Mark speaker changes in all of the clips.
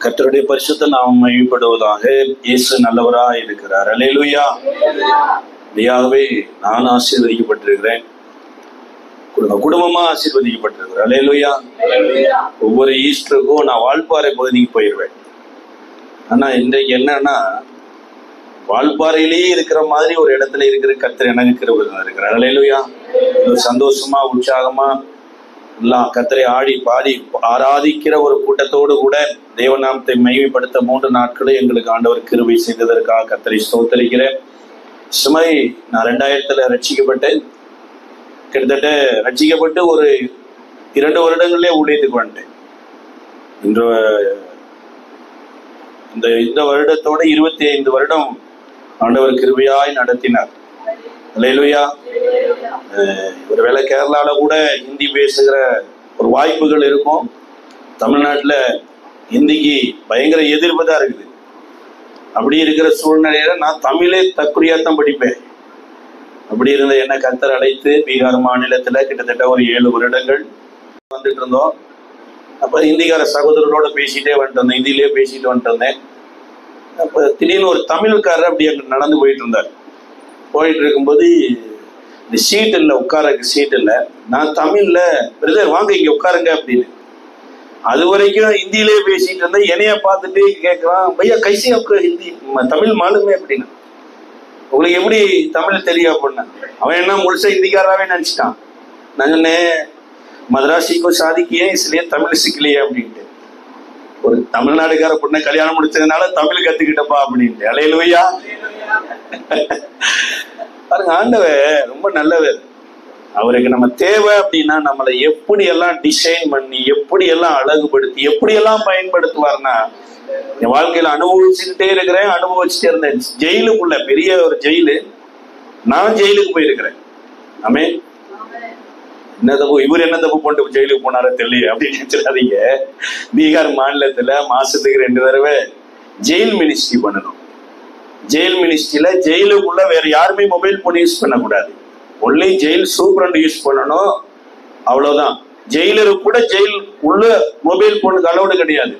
Speaker 1: கர்த்தருடைய பரிசுத்த நாமம் மகிமைப்படுவதாக. இயேசு நல்லவராய் இருக்கிறார். அல்லேலூயா. மெய்யாகவே நான் ஆசீர்வதிக்கப்பட்டிருக்கிறேன், குடும்பமா ஆசீர்வதிக்கப்பட்டிருக்கிறேன். அல்லேலூயா. ஒவ்வொரு ஈஸ்டருக்கும் நான் வால்பாறை பகுதிக்கு போயிடுவேன். ஆனா இன்றைக்கு என்னன்னா, வால்பாறையிலேயே இருக்கிற மாதிரி ஒரு இடத்துல இருக்கிற கர்த்தர் எனக்கு கிருபை இருக்கிறார். அல்லேலூயா. சந்தோஷமா உற்சாகமா எல்லாம் கர்த்தரை ஆடி பாடி ஆராதிக்கிற ஒரு கூட்டத்தோடு கூட தேவநாமத்தை மகிமைப்படுத்த 3 நாட்களை எங்களுக்கு ஆண்டவர் கிருபை செய்ததற்காக கர்த்தரை ஸ்தோத்தரிக்கிறேன். சுமை நான் 2000 ரட்சிக்கப்பட்டேன். கிட்டத்தட்ட ரட்சிக்கப்பட்டு ஒரு 2 வருடங்களே ஊழியத்துக்கு வந்துட்டேன். இந்த வருடத்தோட 25 வருடம் ஆண்டவர் கிருபையாய் நடத்தினார். அல்லேலூயா. ஒருவேளை கேரளால கூட ஹிந்தி பேசுகிற ஒரு வாய்ப்புகள் இருக்கும். தமிழ்நாட்டுல ஹிந்திக்கு பயங்கர எதிர்ப்பு தான் இருக்குது. அப்படி இருக்கிற சூழ்நிலையில நான் தமிழே தக்குரியாத்தான் படிப்பேன். அப்படி இருந்த என்ன கர்த்தர் அழைத்து பீகார் மாநிலத்துல கிட்டத்தட்ட ஒரு 7 வருடங்கள் வந்துட்டு இருந்தோம். அப்ப ஹிந்திக்கார சகோதரர்களோட பேசிட்டே வந்துட்டு இருந்தேன், ஹிந்திலேயே பேசிட்டு வந்துட்டு இருந்தேன். அப்ப திடீர்னு ஒரு தமிழ்காரர் அப்படி அங்க நடந்து போயிட்டு இருந்தார். போயிட்டு இருக்கும்போது இந்த சீட் இல்லை, உட்காரக்கு சீட் இல்லை. நான் தமிழ்ல, பிரதர் வாங்க இங்க உட்காருங்க அப்படின்னு. அது வரைக்கும் ஹிந்தியிலே பேசிட்டு இருந்தேன். என்னைய பார்த்துட்டு கேட்கறான், பையா கைசி आपको ஹிந்தி தமிழ் மாலுமே அப்படின்னு, உங்களுக்கு எப்படி தமிழ் தெரியும் அப்படின்னா. அவன் என்ன முழுசா ஹிந்திக்காராவே நினைச்சிட்டான். நான் சொன்னேன், மதராசிக்கோ சாதிக்கியே इसलिए தமிழ் சிக்கலையே அப்படின்ட்டு. ஒரு தமிழ்நாடுக்கார பொண்ணை கல்யாணம் முடிச்சதுனால தமிழ் கத்துக்கிட்டப்பா அப்படின்ட்டு. அல்லேலூயா. பாருங்க, ஆண்டவர் ரொம்ப நல்லவர். அவருக்கு நம்ம தேவை அப்படின்னா நம்மளை எப்படி எல்லாம் டிசைன் பண்ணி, எப்படி எல்லாம் அழகுபடுத்தி, எப்படி எல்லாம் பயன்படுத்துவார்னா, என் வாழ்க்கையில அனுபவிச்சுக்கிட்டே இருக்கிறேன், அனுபவிச்சுட்டே இருந்தேன். ஜெயிலுக்குள்ள, பெரிய ஒரு ஜெயிலு, நான் ஜெயிலுக்கு போயிருக்கிறேன். ஆமென். என்ன தப்பு, இவர் என்ன தப்பு போட்டு ஜெயிலுக்கு போனாரோ தெரியல அப்படின்னு நினைச்சிடாதீங்க. பீகார் மாநிலத்துல மாசத்துக்கு 2 தடவை ஜெயில் மினிஸ்ட்ரி பண்ணணும். ஜெயில் மினிஸ்ட்ரியில ஜெயிலுக்குள்ள வேற யாருமே மொபைல் போன் யூஸ் பண்ணக்கூடாது. ஒன்லி ஜெயில் சூப்பரண்ட் யூஸ் பண்ணணும், அவ்வளவுதான். ஜெயிலரு கூட ஜெயில் உள்ள மொபைல் போனுக்கு அலோடு கிடையாது.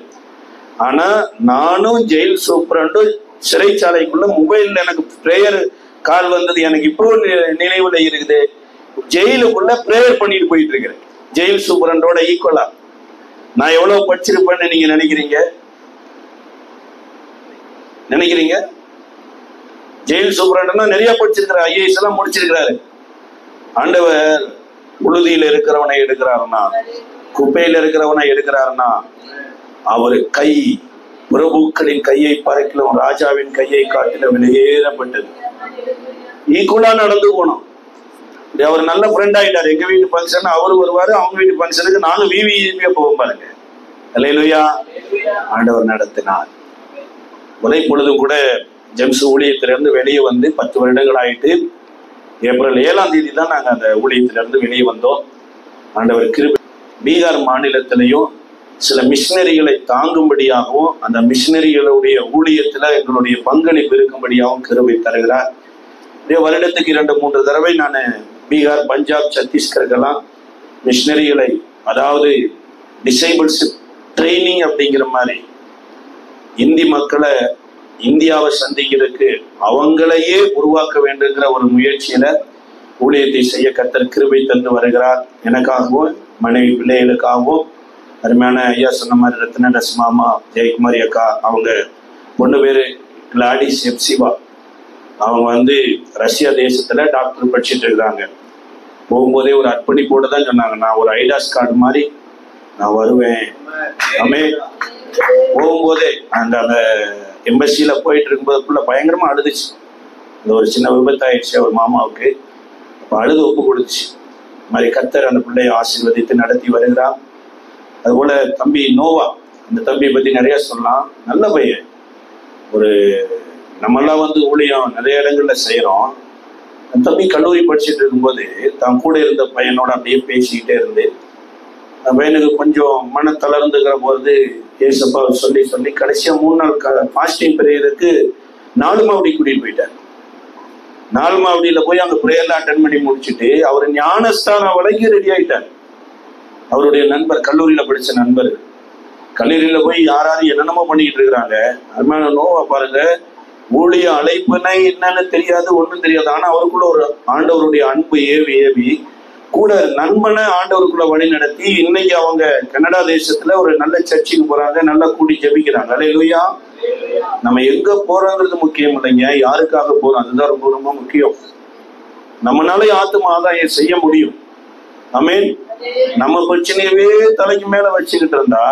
Speaker 1: ஆனா நானும் ஜெயில் சூப்பரண்டும் சிறைச்சாலைக்குள்ள மொபைல்ல எனக்கு பிரேயர் கால் வந்தது எனக்கு இப்போ நினைவுல இருக்குது. ஜெயிலுக்குள்ள பிரேயர் பண்ணிட்டு போயிட்டு இருக்கிறேன், ஜெயில் சூப்பரண்டோட ஈக்குவலா. நான் எவ்வளவு படிச்சிருப்பேன்னு நீங்க நினைக்கிறீங்க? ஜெயில் சூப்பரண்டா நிறைய படிச்சிருக்கிறார், ஐஏஎஸ் எல்லாம் முடிச்சிருக்கிறாரு. ஆண்டவர் உழுதியில இருக்கிறவனை எடுக்கிறாருன்னா, குப்பையில இருக்கிறவனை எடுக்கிறாருன்னா, அவரு கை பிரபுக்களின் கையை பார்க்கலாம் ராஜாவின் கையை காட்டில வெளியேறப்பட்டது. ஈக்குவலா நடந்து போனோம். அவர் நல்ல ஃப்ரெண்ட் ஆயிட்டாரு. எங்க வீட்டு ஃபங்க்ஷன் அவரு வருவாரு, அவங்க வீட்டு ஃபங்க்ஷனுக்கு நானும் விவிஐபியா போவோம் பாருங்க. அல்லேலூயா. ஆண்டவர் நடத்தினார். ஒரே பொழுதும் கூட ஜெம்ஸ் ஊழியத்திலிருந்து வெளியே வந்து 10 வருடங்கள் ஆயிட்டு. ஏப்ரல் 7ஆம் தேதி தான் நாங்க அந்த ஊழியத்திலிருந்து வெளியே வந்தோம். ஆண்டவர் கிருபை. பீகார் மாநிலத்திலையும் சில மிஷினரிகளை தாங்கும்படியாகவும், அந்த மிஷினரிகளுடைய ஊழியத்துல எங்களுடைய பங்களிப்பு இருக்கும்படியாகவும் கிருபை தருகிறார். வருடத்துக்கு 2-3 தடவை நான் பீகார், பஞ்சாப், சத்தீஸ்கருக்கெல்லாம் மிஷினரிகளை, அதாவது டிசேபிள்ஸ் ட்ரைனிங் அப்படிங்கிற மாதிரி இந்தி மக்களை இந்தியாவை சந்திக்கிறதுக்கு அவங்களையே உருவாக்க வேண்டுங்கிற ஒரு முயற்சியில ஊழியத்தை செய்ய கர்த்தர் கிருபை தந்து வருகிறார். எனக்காகவும் மனைவி பிள்ளைகளுக்காகவும். அருமையான ஐயா சொன்ன மாதிரி ரத்னடஸ் மாமா, ஜெயக்குமாரி அக்கா, அவங்க 1 பேரு கிளாடிஸ் எப்சிவா, அவங்க வந்து ரஷ்யா தேசத்துல டாக்டர் படிச்சுட்டு இருக்கிறாங்க. போகும்போதே ஒரு அர்ப்பணிப்போடு தான் சொன்னாங்க, நான் ஒரு ஐடாஸ் கார்டு மாதிரி நான் வருவேன். போகும்போதே அந்த எம்பசியில போயிட்டு இருக்கும்போது பயங்கரமா அழுதுச்சு. அந்த ஒரு சின்ன விபத்து ஆயிடுச்சு அவர் மாமாவுக்கு. அப்ப அழுது ஒப்பு கொடுத்துச்சு. இந்த மாதிரி கர்த்தர் அந்த பிள்ளையை ஆசீர்வதித்து நடத்தி வருகிறார். அதுபோல தம்பி நோவா, அந்த தம்பியை பத்தி நிறைய சொல்லலாம். நல்ல பையன். ஒரு நம்மெல்லாம் வந்து ஊழியம் நிறைய இடங்கள்ல செய்யறோம். அந்த தம்பி கல்லூரி படிச்சுட்டு இருக்கும்போது தான் கூட இருந்த பையனோட அப்படியே பேசிக்கிட்டே இருந்து, அந்த பையனுக்கு கொஞ்சம் மன தளர்ந்துக்கிற போது ஏசப்பா சொல்லி சொல்லி கடைசியா 3 நாள் ஃபாஸ்டிங் பிரேயருக்கு 4 மாவடி கூட்டிட்டு போயிட்டார். 4 மாவடியில போய் அங்க பிரேயர்ல அட்டன் பண்ணி முடிச்சுட்டு அவர் ஞானஸ்தானம் வரைக்கும் ரெடி ஆயிட்டார். அவருடைய நண்பர், கல்லூரியில படிச்ச நண்பர் கல்லூரியில போய் யாராரும் என்னென்னமோ பண்ணிக்கிட்டு இருக்கிறாங்க. அதுமாதிரி நோவா பாருங்க, ஊழிய அழைப்புனா என்னன்னு தெரியாது, ஒண்ணும் தெரியாது. ஆனா அவருக்குள்ள ஒரு ஆண்டவருடைய அன்பு ஏவி ஏவி கூட நண்பனை ஆண்டவருக்குள்ள வழி நடத்தி இன்னைக்கு அவங்க கனடா தேசத்துல ஒரு நல்ல சர்ச்சுக்கு போறாங்க, நல்லா கூடி ஜெபிக்கிறாங்க. அல்லேலூயா. நம்ம எங்க போறோங்கிறது முக்கியம் இல்லைங்க, யாருக்காக போறோம் அதுதான் ரொம்ப ரொம்ப முக்கியம். நம்மளால ஆத்தும ஆதாயம் செய்ய முடியும். ஆமென். நம்ம பிரச்சனையவே தலைக்கு மேல வச்சுக்கிட்டு இருந்தா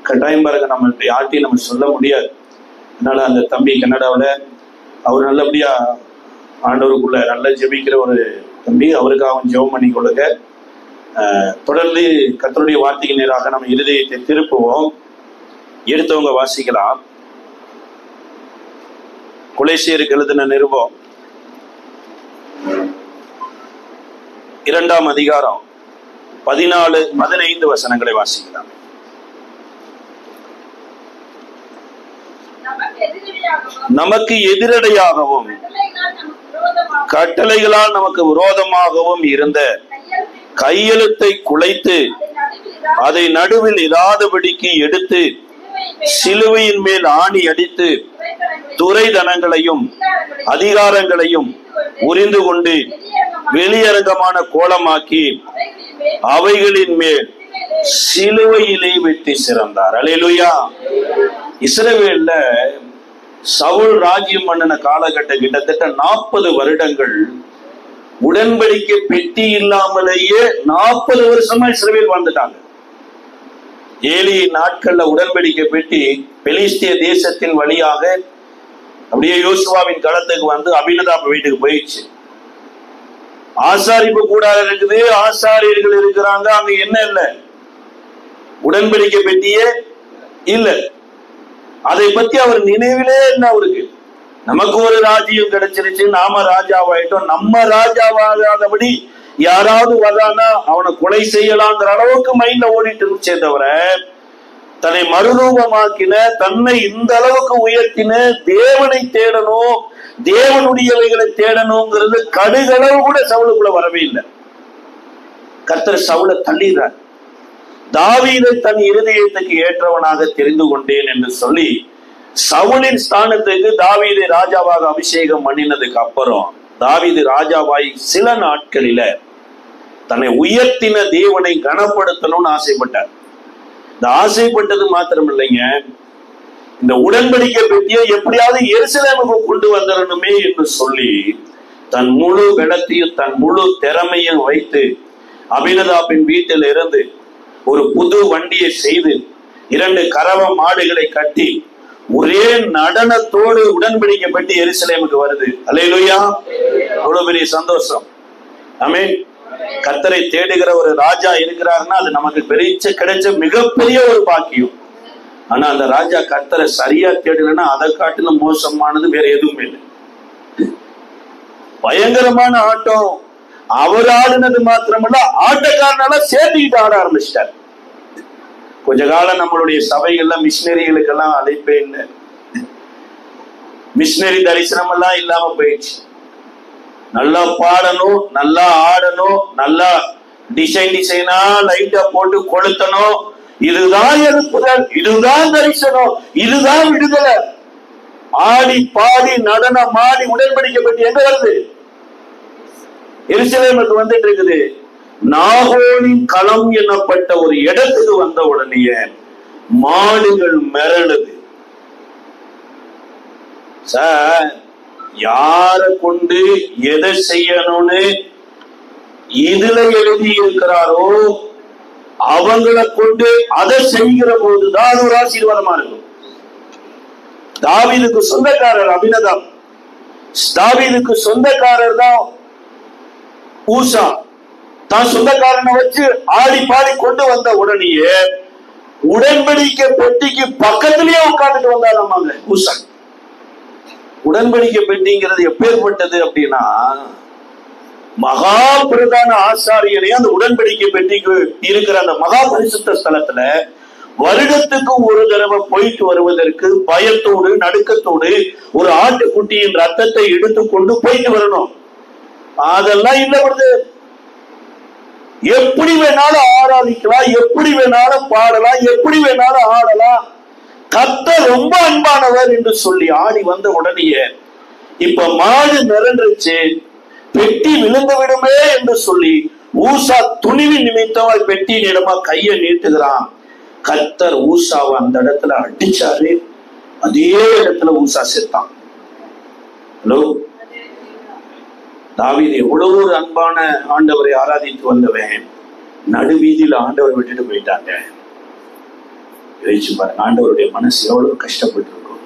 Speaker 1: கட்டாயம் பாருங்க, நம்ம யார்ட்டையும் நம்ம சொல்ல முடியாது. அதனால அந்த தம்பி கனடாவில் அவர் நல்லபடியா ஆண்டவருக்குள்ள நல்லா ஜெபிக்கிற ஒரு தம்பி, அவருக்காக ஜெபம் பண்ணி கொள்ளுங்க. தொடர்ந்து கர்த்தருடைய வார்த்தைக்கு நேராக நம்ம இருதயத்தை திருப்புவோம். எடுத்தவங்க வாசிக்கலாம். கொலேசியருக்கு எழுதின நிருபம் 2ஆம் அதிகாரம் 14-15 வசனங்களை வாசிக்கலாம். நமக்கு எதிரடையாகவும் கட்டளைகளால் நமக்கு விரோதமாகவும் இருந்த கையெழுத்தை குலைத்து அதை நடுவில் இராதபடிக்கு எடுத்து சிலுவையின் மேல் ஆணி அடித்து துரைதனங்களையும் அதிகாரங்களையும் உரிந்து கொண்டு வெளியரங்கமான கோலமாக்கி அவைகளின் மேல் சிலுவையிலே வெட்டி சிறந்தார். அல்லேலூயா. இஸ்ரவேல்ல சவுல் ராஜ்யம் பண்ணின காலகட்டம் கிட்டத்தட்ட 40 வருடங்கள் உடன்படிக்கை பெட்டி இல்லாமலேயே 40 வருஷமா இஸ்ரவேல் வாழ்ந்துட்டாங்க. ஏலி நாட்கள்ல உடன்படிக்கை பெட்டி பெலிஸ்திய தேசத்தின் வழியாக அப்படியே யோசுவாவின் களத்துக்கு வந்து அபினதாப் வீட்டுக்கு போயிடுச்சு. ஆசாரிப்பு கூடாரம் இருக்குது, ஆசாரியர்கள் இருக்கிறாங்க, அங்க என்ன இல்லை, உடன்படிக்கை பெட்டியே இல்ல. அதை பத்தி அவர் நினைவிலே இல்லை அவருக்கு. நமக்கு ஒரு ராஜ்யம் கிடைச்சிருச்சு, நாம ராஜாவாயிட்டோம், நம்ம ராஜாவாகாதபடி யாராவது வரானா அவனை கொலை செய்யலாங்கிற அளவுக்கு மைண்ட்ல ஓடிட்டு இருந்துச்சே தவிர, தன்னை மறுரூபமாக்கின, தன்னை இந்த அளவுக்கு உயர்த்தின தேவனை தேடணும், தேவனுடையவைகளை தேடணுங்கிறது கடுகளவு கூட சவுலுக்குள்ள வரவே இல்லை. கர்த்தர் சவுலை தள்ளிடுறார். தாவீதை தன் இருதயத்துக்கு ஏற்றவனாக தெரிந்து கொண்டேன் என்று சொல்லி சவுலின் ஸ்தானத்துக்கு தாவீதை ராஜாவாக அபிஷேகம் பண்ணினதுக்கு அப்புறம் தாவீது ராஜாவாய் சில நாட்களில தன்னை உயர்த்தின தேவனை கனப்படுத்தணும்னு ஆசைப்பட்டார். இந்த ஆசைப்பட்டது மாத்திரம் இல்லைங்க, இந்த உடன்படிக்கை பெட்டியை எப்படியாவது எருசலேமுக்கு கொண்டு வந்துடணுமே என்று சொல்லி தன் முழு வெள்ளத்தையும் தன் முழு திறமையும் வைத்து அபினதாபின் வீட்டில் இருந்து ஒரு புது வண்டியை செய்து 2 கறவை மாடுகளை கட்டி ஒரே நடனத்தோடு உடன்படிக்கை பெட்டி எருசலேமுக்கு வருது. அல்லேலூயா. அவ்வளவு பெரிய சந்தோஷம். ஆமென். கர்த்தரை தேடுகிற ஒரு ராஜா இருக்கிறாருன்னா அது நமக்கு கிடைச்ச மிகப்பெரிய ஒரு பாக்கியம். ஆனா அந்த ராஜா கர்த்தரை சரியா தேடலைன்னா அதை காட்டிலும் மோசமானது வேற எதுவுமே இல்லை. பயங்கரமான ஆட்டம். அவர் ஆடினது மாத்திரமல்ல, ஆட்டக்காரனால சேர்த்துக்கிட்டு ஆட ஆரம்பிச்சிட்டார். கொஞ்ச காலம் நம்மளுடைய சபைகள்ல மிஷினரிகளுக்கெல்லாம் அழைப்பே இல்லை, மிஷினரி தரிசனம் எல்லாம் இல்லாம போயிடுச்சு. நல்லா பாடணும், நல்லா ஆடணும், நல்லா டிசைனா லைட்டா போட்டு கொளுத்தணும், இதுதான் எழுப்புதல், இதுதான் தரிசனம், இதுதான் விடுதலை. ஆடி பாடி நடனம் ஆடி உடன்படிக்கை பெட்டி எங்க வருது? எருசலேமுக்கு வந்துட்டு இருக்குது. நாகோனின் களம் எனப்பட்ட ஒரு இடத்துக்கு வந்த உடனே மாடுகள் மிரளுது. சார், யார கொண்டு எதை செய்யணும்னு இதுல எழுதி இருக்கிறாரோ அவங்களை கொண்டு அதை செய்கிற போதுதான் ஒரு ஆசீர்வாதமா இருக்கும். தாவீதுக்கு சொந்தக்காரர் அபினதாப், தாவீதுக்கு சொந்தக்காரர் தான் ஊசா. தான் சொந்தக்காரனை வச்சு ஆடி பாடி கொண்டு வந்த உடனேயே உடன்படிக்கை பெட்டிக்கு பக்கத்திலேயே உட்கார்ந்துட்டு வந்தாங்க ஊசா. உடன்படிக்கை பெட்டிங்கிறது எப்பேற்பட்டது அப்படின்னா, மகா பிரதான ஆசாரியனே அந்த உடன்படிக்கை பெட்டிக்கு இருக்கிற அந்த மகா பரிசுத்த ஸ்தலத்துல வருடத்துக்கு ஒரு தடவை போயிட்டு வருவதற்கு பயத்தோடு நடுக்கத்தோடு ஒரு ஆட்டுக்குட்டியின் ரத்தத்தை எடுத்துக்கொண்டு போயிட்டு வரணும். அதெல்லாம் இல்ல வருது. எப்படி வேணாலும் ஆராதிக்கலாம், எப்படி வேணாலும் பாடலாம், எப்படி வேணாலும் ஆடலாம். கர்த்தர் ரொம்ப அன்பானவர் என்று சொல்லி ஆடி வந்த உடனேயே இப்ப மாடு நிரண்டுச்சு, பெட்டி விழுந்து விடுமே என்று சொல்லி ஊசா துணிவின் நிமித்தமாய் பெட்டியின் இடமா கையை நீட்டுகிறான். கர்த்தர் ஊசாவை அந்த இடத்துல அடிச்சாரு. அதே இடத்துல ஊசா செத்தான். ஹலோ, தாவீது எவ்வளவு ஒரு அன்பான ஆண்டவரை ஆராதித்து வந்தவன், நடுவீதியில ஆண்டவர் விட்டுட்டு போயிட்டாங்க. யோசிச்சு பாருங்க, ஆண்டவருடைய மனசு எவ்வளவு கஷ்டப்பட்டு இருக்கும்.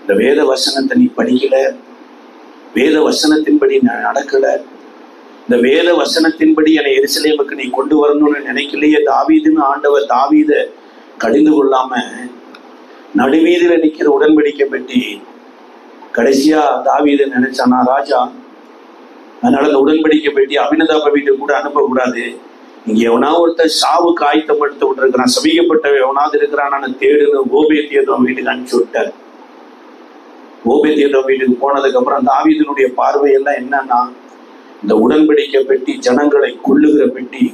Speaker 1: இந்த வேத வசனத்தை நீ படிக்கல, வேத வசனத்தின்படி நான் நடக்கல, இந்த வேத வசனத்தின்படி என்னை எருசலேமுக்கு நீ கொண்டு வரணும்னு நினைக்கலையே தாவீதுன்னு ஆண்டவர் தாவீத கடிந்து கொள்ளாம நடுவீதியில நிக்கிற உடன்படிக்கை பெட்டி கடைசியா தாவீது நினைச்சானா ராஜா, அதனால அந்த உடன்படிக்கை பெட்டி அபினதாப வீட்டுக்கு கூட அனுப்பக்கூடாது, இங்க எவனா ஒருத்தர் சாவுக்கு ஆயத்தப்படுத்த விட்டுருக்கிறான், சபிக்கப்பட்ட எவனாவது இருக்கிறான்னு தேடுன்னு ஓபேத்தியதோம் வீட்டுக்கு அனுப்பிச்சு விட்டார். ஓபேத்தியதோம் வீட்டுக்கு போனதுக்கு அப்புறம் தாவீதினுடைய பார்வையெல்லாம் என்னன்னா, இந்த உடன்படிக்கை பெட்டி ஜனங்களை கொள்ளுகிற பெட்டி.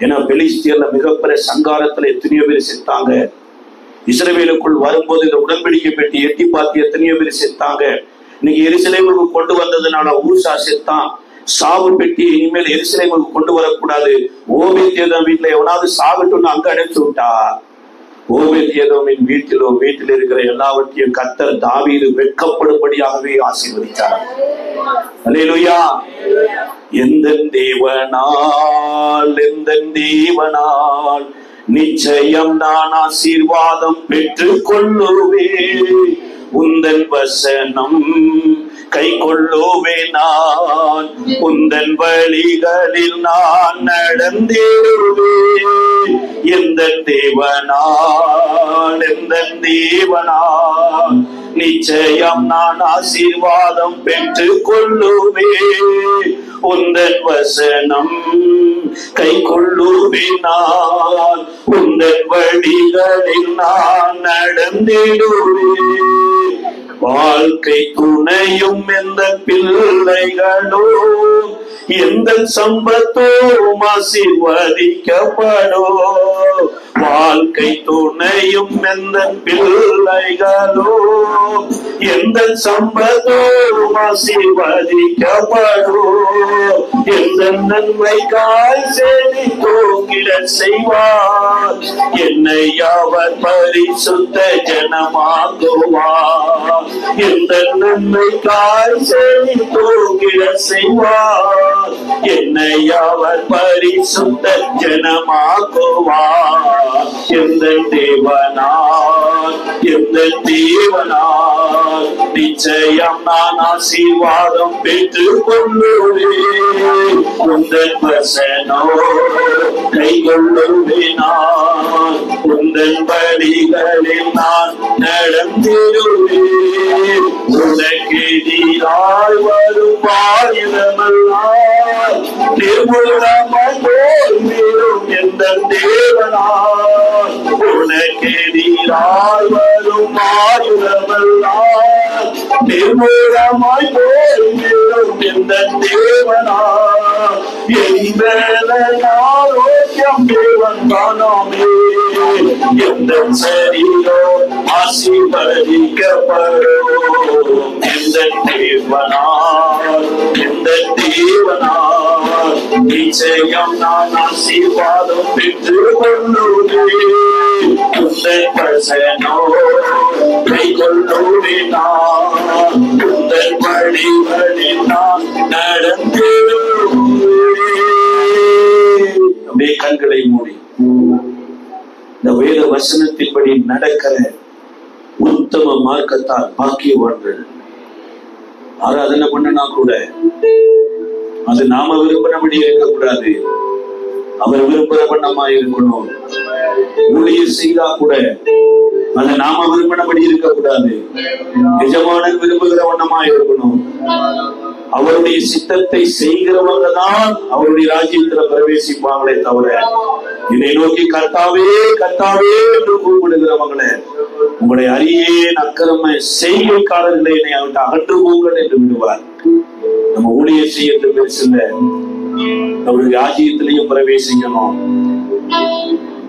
Speaker 1: ஏன்னா பெலிஸ்தியர்ல மிகப்பெரிய சங்காரத்துல எத்தனையோ பேர் செத்தாங்க. இஸ்ரவேலுக்குள் வரும்போது இந்த உடன்படிக்கை பெட்டி எட்டி பார்த்து எத்தனையோ பேர் செத்தாங்க. இன்னைக்கு எருசலேமுக்கு கொண்டு வந்ததுனால ஊசா செத்தான். சாவு பெட்டி இனிமேல் எருசலேமுக்கு கொண்டு வரக்கூடாது, ஓபேத்யேதோம் வீட்டுல எவனாவது சாவிட்டுன்னு அங்க அடைச்சு விட்டா, ஓபேத்யேதோமின் வீட்டில் இருக்கிற எல்லாவற்றையும் கர்த்தர் தாவீது வெட்கப்படும்படியாகவே ஆசீர்வதித்தார். அல்லேலூயா. எந்த தேவனால் நிச்சயம் நான் ஆசீர்வாதம் பெற்றுக் கொள்ளுவேன், உந்தன் வசனம் கை கொள்ளுவே, நான் உந்தன் வழிகளில் நான் நடந்தேறுவேன். எந்த தேவனால் நிச்சயம் நான் ஆசீர்வாதம் பெற்றுக் கொள்ளுவேன், உந்தன் வசனம் கை கொள்ளுவே, நான் உந்தன் வழிகளில் நான் நடந்திடுவேன். வாழ்க்கை துணையும் எந்த பிள்ளைகளோ எந்த சம்பத்தோம் ஆசீர்வதிக்கப்படோ, வாழ்க்கை துணையும் எந்த பிள்ளைகளோ எந்த சம்பத்தோம் ஆசீர்வதிக்கப்படோ, எந்த நன்மைக்காய் செடி தோங்கிட செய்வார், என்னை அவர் பரிசுத்த ஜனமாக்குவார். எந்த நன்மைக்காய் செடி தோங்கிட செய்வார், என்னை அவர் பரிசுத்த ஜனமாக்குவார். எந்த தேவனால் நிச்சயம் நான் ஆசீர்வாதம் பெற்றுக் கொள்ளுவேன், உந்தன் வசனோ கை கொள்ளுவேன், நான் உந்தன் வழிகளில் நான் நடந்திடுவேன். உனக்கு எதிராய் வரும் ஆயுதமெல்லாம் நிர்மூலமாய் போய்விடும் எந்த தேவனால். உனக்கு எதிராய் வரும் ஆயுதமெல்லாம் நிர்மூலமாய் போய்விடும் எந்த தேவனால். எந்த ஆரோக்கியம் தேவன் தானாமே, எந்த சரீரம் ஆசீர்வதிக்கப்படும். எந்த தேவனால் நிச்சயம் நான் ஆசீர்வாதம் பெற்றுக் கொள்ளுவேன், உந்தன் வசனோ கை கொள்ளுவேன், நான் உந்தன் வழிகளில் நான் நடந்திடுவேன். அப்படியே கண்களை மூடி இந்த வேத வசனத்தின்படி நடக்கிற உத்தம மார்க்கத்தால் பாக்கியவான்கள். ஆராதனை பண்ணனா கூட அது நாம விரும்பினபடி இருக்கக்கூடாது, அவர் விரும்புற வண்ணமா இருக்கணும். ஊழியர் செய்தா கூட அது நாம விரும்பினபடி இருக்கக்கூடாது, எஜமானன் விரும்புகிற வண்ணமா இருக்கணும். அவருடைய சித்தத்தை செய்கிறவங்க தான் அவருடைய ராஜ்யத்துல பிரவேசிப்பாங்களே தவிர, இதை நோக்கி கர்த்தாவே கர்த்தாவே என்று கூப்பிடுகிறவங்களே, உங்களுடைய அரியேன் அக்கிரம செய்கைக்காரர்களை என்னை அவர்கிட்ட அகற்றுவோங்கள் என்று விடுவார். நம்ம ஊழியர் செய்யறது பெருசு இல்ல, அவருடைய ராஜ்யத்திலையும் பிரவேசிக்கணும்.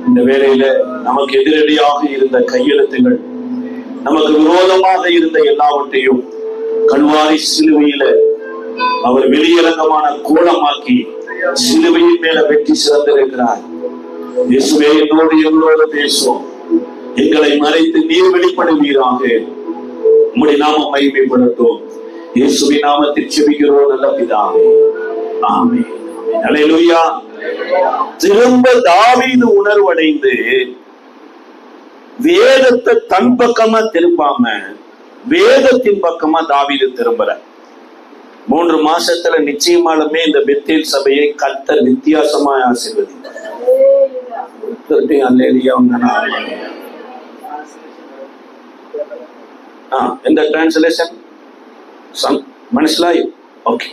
Speaker 1: இந்த வேளையில நமக்கு எதிரடியாக இருந்த கையெழுத்துகள், நமக்கு விரோதமாக இருந்த எல்லாவற்றையும் கல்வாரி சிலுவையில அவர் வெளியரங்கமான கோலமாக்கி சிலுவையின் மேல வெற்றி சிறந்திருக்கிறார். இயேசுவே, எங்களோடு பேசும், எங்களை மறைத்து நீர் வெளிப்படுவீராக. உம்முடைய நாமம் மகிமைப்படட்டும். இயேசுவின் நாமத்தில் ஜெபிக்கிறோம் நல்ல பிதாவே, ஆமென். அல்லேலூயா. திரும்ப தாவீது உணர்வடைந்து வேதத்தை தன் பக்கமா திருப்பாம வேதத்தின் பக்கமா தாவீது திரும்புற 3 மாசத்துல நிச்சயமாலுமே இந்த பெத்தேல் சபையை கர்த்தர் வித்தியாசமா ஆசீர்வதித்தார். இந்த டிரான்ஸ்லேஷன் மனசிலாயோ? ஓகே,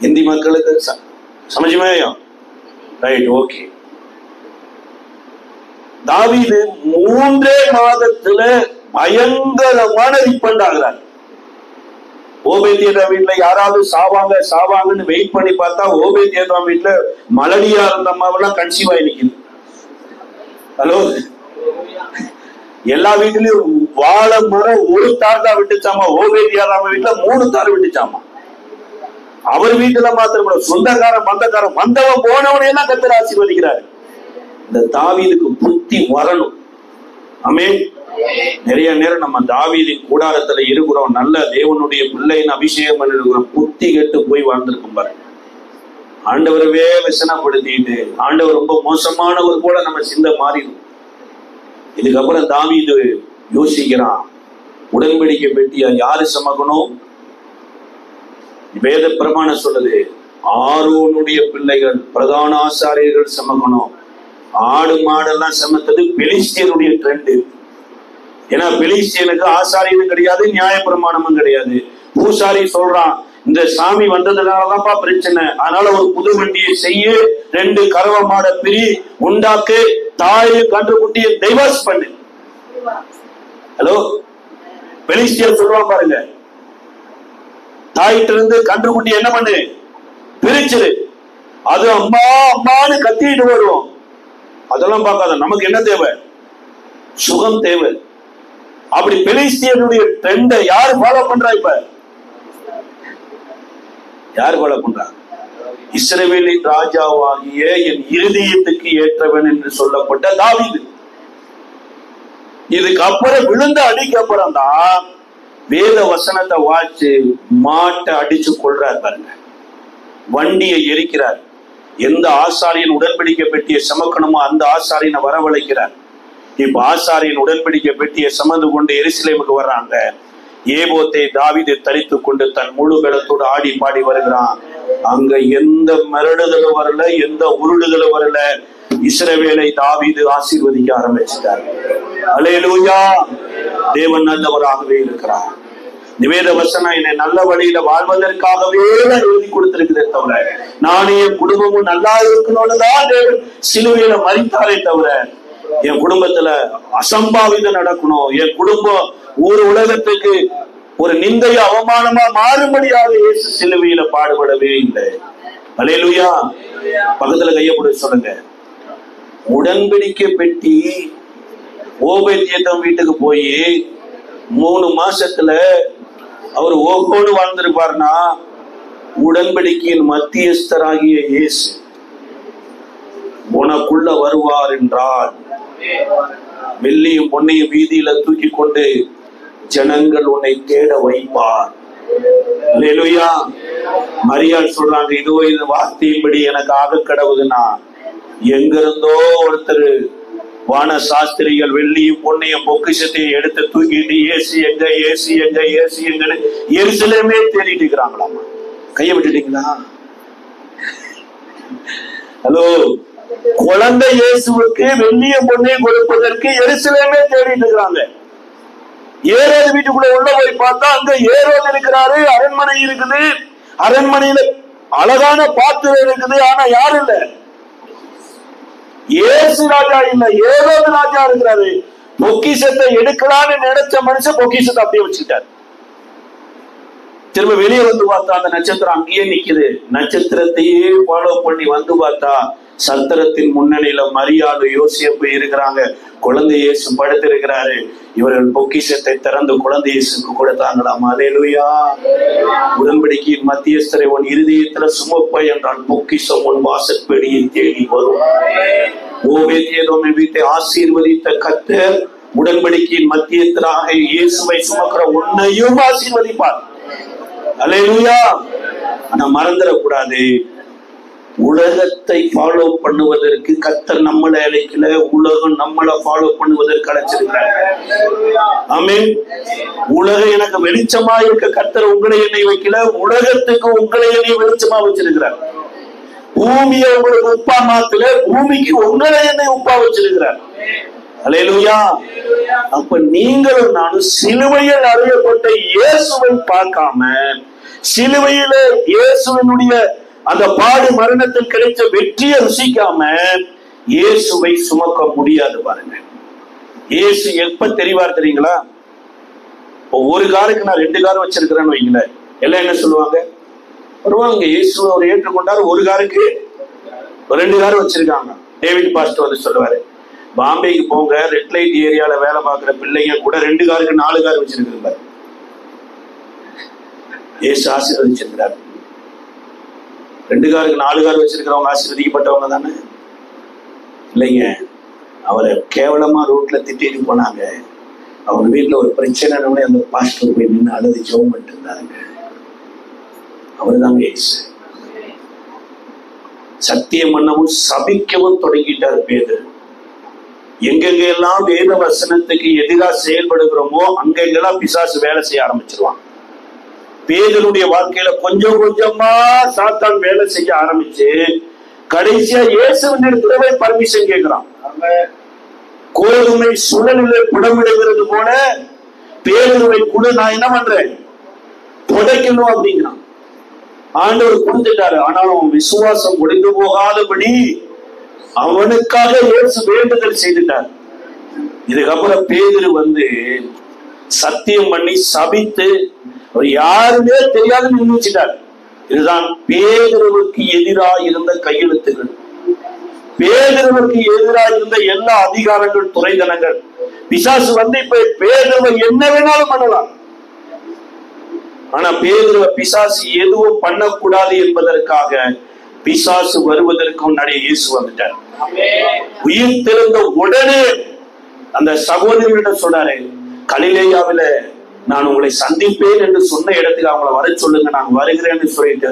Speaker 1: हिंदी மக்களுக்கு समझ में आया? Right, okay. தாவீது 3 மாதத்துல பயங்கரமான ரிப்பண்ட் ஆகிறார். ஓபேதியேதோம் வீட்டுல யாராவது சாவாங்கன்னு வெயிட் பண்ணி பார்த்தா ஓபேதியேதோம் வீட்டுல மலடியா இருந்த அம்மாவெல்லாம் கன்சீவ் ஆகி நிக்குது. ஹலோ, எல்லா வீட்லயும் வாழை மரம் ஒரு தார் தான் விட்டுச்சாமா, ஓபேதியேதோம் வீட்டுல 3 தார் விட்டுச்சாமா. அவர் வீட்டுல மாத்திரம் சொந்தக்காரன் மந்தக்காரன் வந்தவன் போனவனே எல்லாம் கர்த்தர் ஆசீர்வதிக்கிறார். இந்த தாவீதுக்கு புத்தி வரணும். ஆமென். நிறைய நேரம் நம்ம தாவீதின் கூடாரத்துல இருக்கிறோம், நல்ல தேவனுடைய பிள்ளைன்னு அபிஷேகம் பண்ணிருக்கிறோம், புத்தி கெட்டு போய் வாழ்ந்திருக்கும் பாரு. ஆண்டவரவே விசனப்படுத்திட்டு ஆண்டவர் ரொம்ப மோசமானவர் போல நம்ம சிந்தை மாறிடும். இதுக்கப்புறம் தாவீது யோசிக்கிறான், உடன்படிக்கை பெட்டியா யாரு சமக்கணும்? வேத பிரமாணம் சொல்லுது, ஆரோனுடைய பிள்ளைகள் பிரதான ஆசாரியர்கள் சமக்கணும். ஆடு மாடெல்லாம் சமத்தது பெலிஸ்தியனுடைய ட்ரெண்ட். ஏன்னா பெலிஸ்தியனுக்கு ஆசாரியனும் கிடையாது, நியாய பிரமாணமும் கிடையாது. பூசாரி சொல்றான், இந்த சாமி வந்ததுனாலதான்ப்பா பிரச்சனை, அதனால ஒரு புது வண்டியை செய்ய, 2 கறவை மாட பிரி உண்டாக்கு, தாய் கன்றுக்குட்டியை டைவர்ஸ் பண்ணு. ஹலோ, பெலிஸ்தியர் சொல்றான் பாருங்க, தாயிட்ட இருந்து கன்றுக்குட்டி என்ன பண்ணு, பிரிச்சிரு. அது அம்மா அம்மான்னு கத்திட்டு வரும். அதெல்லாம் பார்க்காத, நமக்கு என்ன தேவை? சுகம் தேவை. அப்படி பெலிஸ்தியனுடைய ட்ரெண்டை யாரு ஃபாலோ பண்றா? இப்ப யார் ஃபாலோ பண்றா? இஸ்ரவேலின் ராஜாவாகிய என் இருதயத்துக்கு ஏற்றவன் என்று சொல்லப்பட்ட தாவீது. இதுக்கு அப்புறம் விழுந்த அடிக்கு அப்புறம் தான் வேத வசனத்தை வாய்ச்சு மாட்டை அடிச்சு கொள்றார் பாருங்க, வண்டியை எரிக்கிறார். எந்த ஆசாரியன் உடன்படிக்கை பெட்டியை சமக்கணுமோ அந்த ஆசாரியனை வரவழைக்கிறார். இப்ப ஆசாரியன் உடன்படிக்கை பெட்டியை சமந்து கொண்டு எருசலேமுக்கு வர்றாங்க. ஏபோத்தை தாவீது தரித்து கொண்டு தன் முழு பலத்தோடு ஆடி பாடி வருகிறான். அங்க எந்த மிரடுதலும் வரல, எந்த உருடுதலும் வரல. இஸ்ரவேலை தாவீது ஆசீர்வதிக்க ஆரம்பிச்சிட்டார். அல்லேலூயா. தேவன் நல்லவராகவே இருக்கிறார். நிவேத வசனம் என்னை நல்ல வழியில வாழ்வதற்காகவே எழுதி கொடுத்திருக்கிறதே தவிர நானே என் குடும்பமும் நல்லா இருக்கணும்னு தான் தேவன் சிலுவையில மரித்தாரே தவிர என் குடும்பத்துல அசம்பாவிதம் நடக்கணும், என் குடும்பம் ஊர் உலகத்துக்கு ஒரு நிந்தைய அவமானமா மாறும்படியாக இயேசு சிலுவையில பாடுபடவே இல்லை. அல்லேலூயா. பக்கத்துல கைய போட்டு சொல்லுங்க, உடன்படிக்கை பெட்டி ஓபேதியேதோம் வீட்டுக்கு போய் 3 மாசத்துல அவர் ஓகோடு வாழ்ந்திருப்பார்னா, உடன்படிக்கையின் மத்தியஸ்தராகிய இயேசு உனக்குள்ள வருவார் என்றால் வெள்ளியும் பொன்னையும் வீதியில தூக்கி கொண்டு ஜனங்கள் உன்னை தேட வைப்பார். அல்லேலூயா. மரியாள் சொல்றாங்க, இதோ இந்த வார்த்தையின்படி எனக்கு ஆக கடவுதுன்னா, எங்கிருந்தோ ஒருத்தர் வான சாஸ்திரிகள் வெள்ளியும் பொன்னையும் பொக்கிஷத்தையும் எடுத்து தூக்கிட்டு ஏசு எங்க ஏசு எங்க ஏசு எங்கன்னு எருசலேமே தேடிட்டு இருக்கிறாங்களாமா. கைய விட்டுட்டீங்களா? ஹலோ, குழந்தை இயேசுவுக்கு வெள்ளிய பொன்னையும் கொடுப்பதற்கு எருசலேமே தேடிட்டு இருக்கிறாங்க. ஏரோது வீட்டுக்குள்ள உள்ள போய் பார்த்தா அங்க ஏரோது இருக்கிறாரு, அரண்மனை இருக்குது, அரண்மனையில அழகான பாத்திரம் இருக்குது, ஆனா யாரும் இல்ல. இயேசு ராஜா இல்ல, ஏரோது ராஜா இருக்கிறாரு. பொக்கிஷத்தை எடுக்கலான்னு நினைச்ச மனுஷன் பொக்கிஷத்தை அப்படியே வச்சுக்கிட்டாரு. திரும்ப வெளியே வந்து பார்த்தா அந்த நட்சத்திரம் அங்கேயே நிக்குது. நட்சத்திரத்தையே ஃபாலோ பண்ணி வந்து பார்த்தா சத்திரத்தின் முன்னணியில மரியாதை யோசேப்பு இருக்கிறாங்க. குழந்தை இயேசு படுத்து இருக்கிறாரு. இவர்கள் பொக்கிஷத்தை திறந்து குழந்தை இயேசுக்கு கொடுத்தாங்களாம். அல்லேலூயா. உடன்படிக்கையின் மத்தியஸ்தரை உன் இருதயத்துல சுமப்ப என்றால் பொக்கிஷம் உன் வாசற்படியை தேடி வரும். ஓபேத் வீட்டை ஆசீர்வதித்த கர்த்தர் உடன்படிக்கையின் மத்தியஸ்தராக இயேசுவை சுமக்கிற உன்னையும் ஆசீர்வதிப்பார். அல்லேலூயா. ஆனா மறந்துடக்கூடாது, உலகத்தை ஃபாலோ பண்ணுவதற்கு கர்த்தர் நம்மளை அழைக்கல, உலகம் நம்மளை ஃபாலோ பண்ணுவதற்கு அழைச்சிருக்கிறார். ஆமென். உலகம் எனக்கு வெளிச்சமா இருக்க கர்த்தர் உங்களை என்னை வைக்கல, உலகத்துக்கு உங்களை என்னை வெளிச்சமா வச்சிருக்கிறார். பூமியை உங்களுக்கு உப்பா மாத்தல, பூமிக்கு உங்களை என்னை உப்பா வச்சிருக்கிறார். அல்லேலூயா. அப்ப நீங்களும் நானும் சிலுவையில் அறையப்பட்ட இயேசுவை பார்க்காம, சிலுவையில இயேசுவினுடைய அந்த பாடு மரணத்தில் கிடைச்ச வெற்றியை ருசிக்காம இயேசுவை சுமக்க முடியாது. பாருங்க, இயேசு எப்ப தெரிவார் தெரியுங்களா? ஒரு காருக்கு நான் 2 கார் வச்சிருக்கிறேன்னு வைங்கள, எல்லாம் என்ன சொல்லுவாங்க? வருவாங்க, இயேசுவை அவர் ஏற்றுக்கொண்டார், ஒரு காருக்கு 2 கார் வச்சிருக்காங்க. டேவிட் பாஸ்டர் வந்து சொல்லுவாரு, பாம்பேக்கு போங்க, ரெட் லைட் ஏரியால வேலை பார்க்கிற பிள்ளைங்க கூட 2 காருக்கு 4 கார் வச்சிருக்கிறார். இயேசு ஆசீர்வதிச்சிருக்கிறார். 2 காருக்கு 4 கார் வச்சிருக்கிறவங்க ஆசீர்வதிக்கப்பட்டவங்க தானே? இல்லைங்க, அவரை கேவலமா ரோட்ல திட்டிட்டு போனாங்க. அவங்க வீட்டுல ஒரு பிரச்சனை, அந்த பாஸ்டர் போய் நின்று அழுது ஜெபம் பண்ணிட்டு இருந்தாருங்க. அவரு தாங்க இயேசு. சத்தியம் பண்ணவும் சபிக்கவும் தொடங்கிட்டார் பேதுரு. எங்கெங்கெல்லாம் வேத வசனத்துக்கு எதிராக செயல்படுகிறோமோ அங்கெங்கெல்லாம் பிசாசு வேலை செய்ய ஆரம்பிச்சிருவான். பேதுருடைய வாழ்க்கையில கொஞ்சம் கொஞ்சமா சாத்தான் வேலை செய்ய ஆரம்பிச்சு கடைசியா இயேசுவின் இடத்துல பர்மிஷன் கேட்கிறான். கோதுமை சுழலிலே புடமிடுகிறது போல பேதுருவை கூட நான் என்ன பண்றேன், புதைக்கணும் அப்படிங்கிறான். ஆண்டவர் கொடுத்துட்டாரு. ஆனாலும் விசுவாசம் முடிந்து போகாதபடி அவனுக்காக இயேசு வேண்டுதல் செய்துட்டார். இதுக்கப்புறம் பேதுரு வந்து சத்தியம் பண்ணி சபித்து யாருமே தெரியாது நினைச்சிட்டார். இதுதான் பேதுருவுக்கு எதிராக இருந்த கையெழுத்துகள், பேதுருவுக்கு எதிராக இருந்த எல்லா அதிகாரங்கள், துறைதனங்கள். பிசாசு வந்து இப்ப பேதுருவை என்ன வேணாலும் பண்ணலாம். ஆனா பேதுருவை பிசாசு எதுவும் பண்ணக்கூடாது என்பதற்காக பிசாசு வருவதற்கு முன்னாடி இயேசு வந்துட்டார். உயிர் திறந்த உடனே அந்த சகோதரியிடம் சொன்னாரு, கலிலேயாவில நான் உங்களை சந்திப்பேன் என்று சொன்ன இடத்துக்கு அவங்கள வர சொல்லுங்க, நான் வருகிறேன்னு சொல்லிட்டு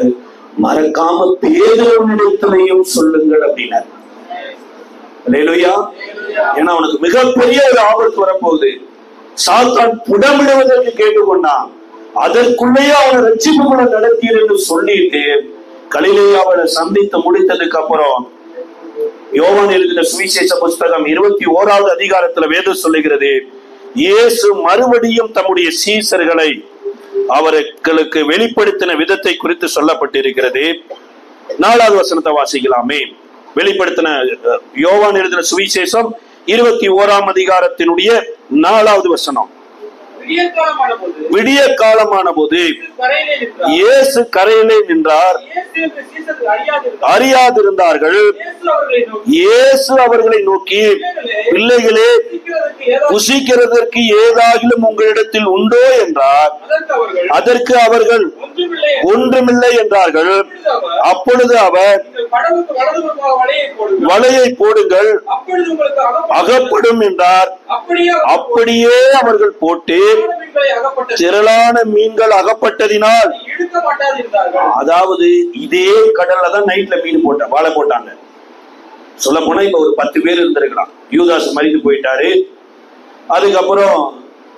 Speaker 1: மறக்காம பேதுருவினிடத்திலையும் சொல்லுங்கள் அப்படின்னாரு. அல்லேலூயா. ஏன்னா அவனுக்கு மிகப்பெரிய ஒரு ஆபத்து வரப்போகுது. சாத்தான் புடமிடுவதற்கு கேட்டுக்கொண்டான். அதற்குள்ளேயே அவனை ரட்சிப்புகளை நடத்தீர் என்று சொல்லிட்டு கலிலேயாவை சந்தித்து முடித்ததுக்கு அப்புறம் யோவான் எழுதின சுவிசேஷ புஸ்தகம் 21வது அதிகாரத்துல வேதம் சொல்லுகிறது, இயேசு மறுபடியும் தம்முடைய சீசர்களை அவர்களுக்கு வெளிப்படுத்தின விதத்தை குறித்து சொல்லப்பட்டிருக்கிறது. 4வது வசனத்தை வாசிக்கலாமே. வெளிப்படுத்தின யோவான் எழுதின சுவிசேஷம் 21ஆம் அதிகாரத்தினுடைய 4வது வசனம். விடிய காலமான போது இயேசு கரையிலே நின்றார். அறியாதிருந்தார்கள். இயேசு அவர்களை நோக்கி, பிள்ளைகளே, புசிக்கிறதற்கு ஏதாகிலும் உங்களிடத்தில் உண்டோ என்றார். அதற்கு அவர்கள் ஒன்றுமில்லை என்றார்கள். அப்பொழுது அவர், வலையை போடுங்கள், அகப்படும் என்றார். அப்படியே அவர்கள் போட்டு திரளான மீன்கள் அகப்பட்டதினால், அதாவது இதே கடல்ல தான் நைட்ல மீன் வாழை போட்டாங்க. சொல்ல போனா இப்ப ஒரு 10 பேர் இருந்திருக்கலாம். யூதாஸ் மரித்து போயிட்டாரு. அதுக்கப்புறம்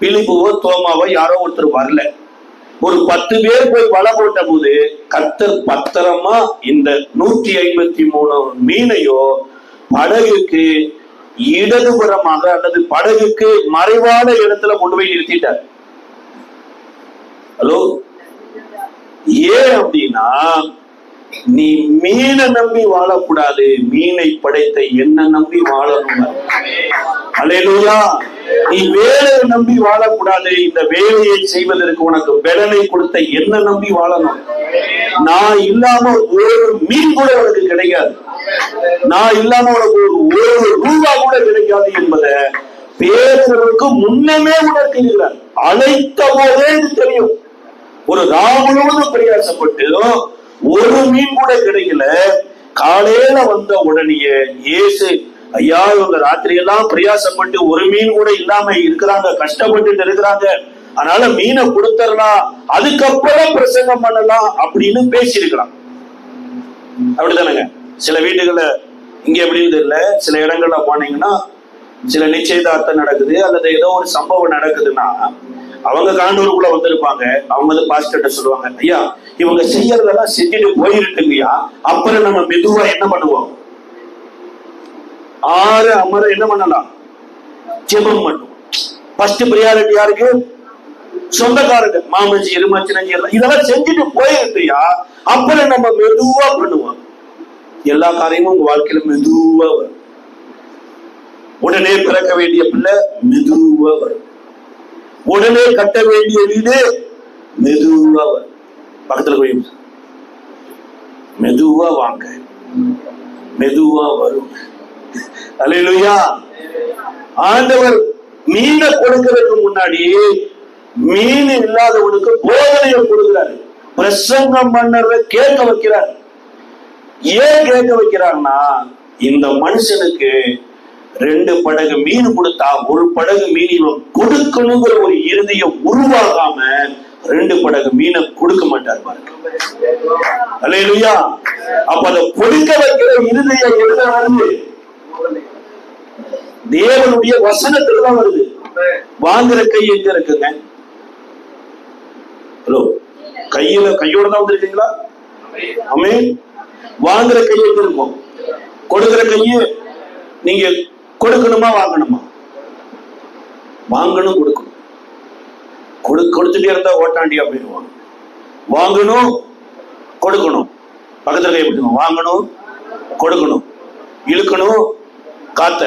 Speaker 1: பிலிப்புவோ தோமாவோ யாரோ ஒருத்தர் வரல. ஒரு 10 பேர் போய் வலை போட்ட போது கர்த்தர் பத்திரமா இந்த 153 மீனையோ படகுக்கு இடதுபுறமாக அல்லது படகுக்கு மறைவான இடத்துல கொண்டு போய் நிறுத்திட்டார். ஹலோ, ஏன் அப்படின்னா நீ மீனை நம்பி வாழக்கூடாது, மீனை படைத்த என்ன நம்பி வாழணும். அல்லேலூயா. நீ வேலையை நம்பி வாழக்கூடாது. இந்த வேலையை செய்வதற்கு உனக்கு பலனை கொடுத்த என்ன நம்பி வாழணும். நான் இல்லாம ஒரு மீன் கூட உனக்கு கிடைக்காது. நான் இல்லாம உனக்கு ஒரு ரூபா கூட கிடைக்காது என்பதை பேதுருவுக்கு முன்னமே உணர்த்தினார். அழைத்த போதே தெரியும். ஒரு நாள் முழுவதும் பிரயாசப்பட்டு ஒரு மீன் கூட கிடைக்கல. காலையில வந்த உடனேயே இயேசு, ஐயா இவங்க ராத்திரி எல்லாம் பிரயாசப்பட்டு ஒரு மீன் கூட இல்லாம இருக்கிறாங்க, கஷ்டப்பட்டு இருக்கிறாங்க, அதனால மீனை கொடுத்துடலாம், அதுக்கப்புறம் பிரசங்கம் பண்ணலாம் அப்படின்னு பேசியிருக்கலாம். அப்படித்தானங்க? சில வீடுகள்ல இங்க எப்படின்னு தெரியல, சில இடங்கள்ல போனீங்கன்னா சில நிச்சயதார்த்தம் நடக்குது அல்லது ஏதோ ஒரு சம்பவம் நடக்குதுன்னா அவங்க காண்டூருக்குள்ள வந்திருப்பாங்க. அவங்க வந்து பாஸ்டர்ட்ட சொல்லுவாங்க, ஐயா இவங்க செய்யறதெல்லாம் செஞ்சுட்டு போயிருக்குங்கய்யா, அப்புறம் நம்ம மெதுவா என்ன பண்ணுவோம், ஆறு அமர என்ன பண்ணலாம், ஜெபம் பண்ணுவோம். ஃபர்ஸ்ட் பிரியாரிட்டி யாருக்கு? சொந்தக்காரங்க, மாமஞ்சி இருமச்சினஞ்சி இதெல்லாம் செஞ்சுட்டு போயிருக்குயா, அப்புறம் நம்ம மெதுவா பண்ணுவோம். எல்லா காரியமும் உங்க வாழ்க்கையில மெதுவா வரும். உடனே பிறக்க வேண்டிய பிள்ளை மெதுவா வரும். உடனே கட்ட வேண்டிய வீடு மெதுவா வரும். பக்கத்துல போய் மெதுவா வாங்க, மெதுவா வரும். அல்லேலூயா. ஆண்டவர் மீனை கொடுக்கிறதுக்கு முன்னாடி மீன் இல்லாதவனுக்கு போதனையை கொடுக்கிறார். பிரசங்கம் பண்ணறத கேட்க வைக்கிறார். ஏன் கேட்க வைக்கிறார்னா, இந்த மனுஷனுக்கு 2 படகு மீன் கொடுத்தா 1 படகு மீன் இவன் கொடுக்கணுங்கிற ஒரு இருதயம் உருவாகாம 2 படகு மீனை கொடுக்க மாட்டார் பாருங்க. அல்லேலூயா. அப்ப அதை கொடுக்க வைக்கிற இருதயம் எதுல வருது? தேவனுடைய வசனத்துல தான் வருது. வாங்குற கை எங்க இருக்குங்க? ஹலோ, கையோட தான் வந்திருக்கீங்களா? ஆமென். வாங்குற கை எங்க இருக்கும்? கொடுக்கிற கையை நீங்க கொடுக்கணுமா வாங்கணுமா? வாங்கணும், கொடுக்கணும். கொடுத்துட்டே இருந்தா ஓட்டாண்டியா போயிடுவாங்க. வாங்கணும், கொடுக்கணும். பக்கத்துல கை பிடிக்கணும். வாங்கணும், கொடுக்கணும். இழுக்கணும், காத்த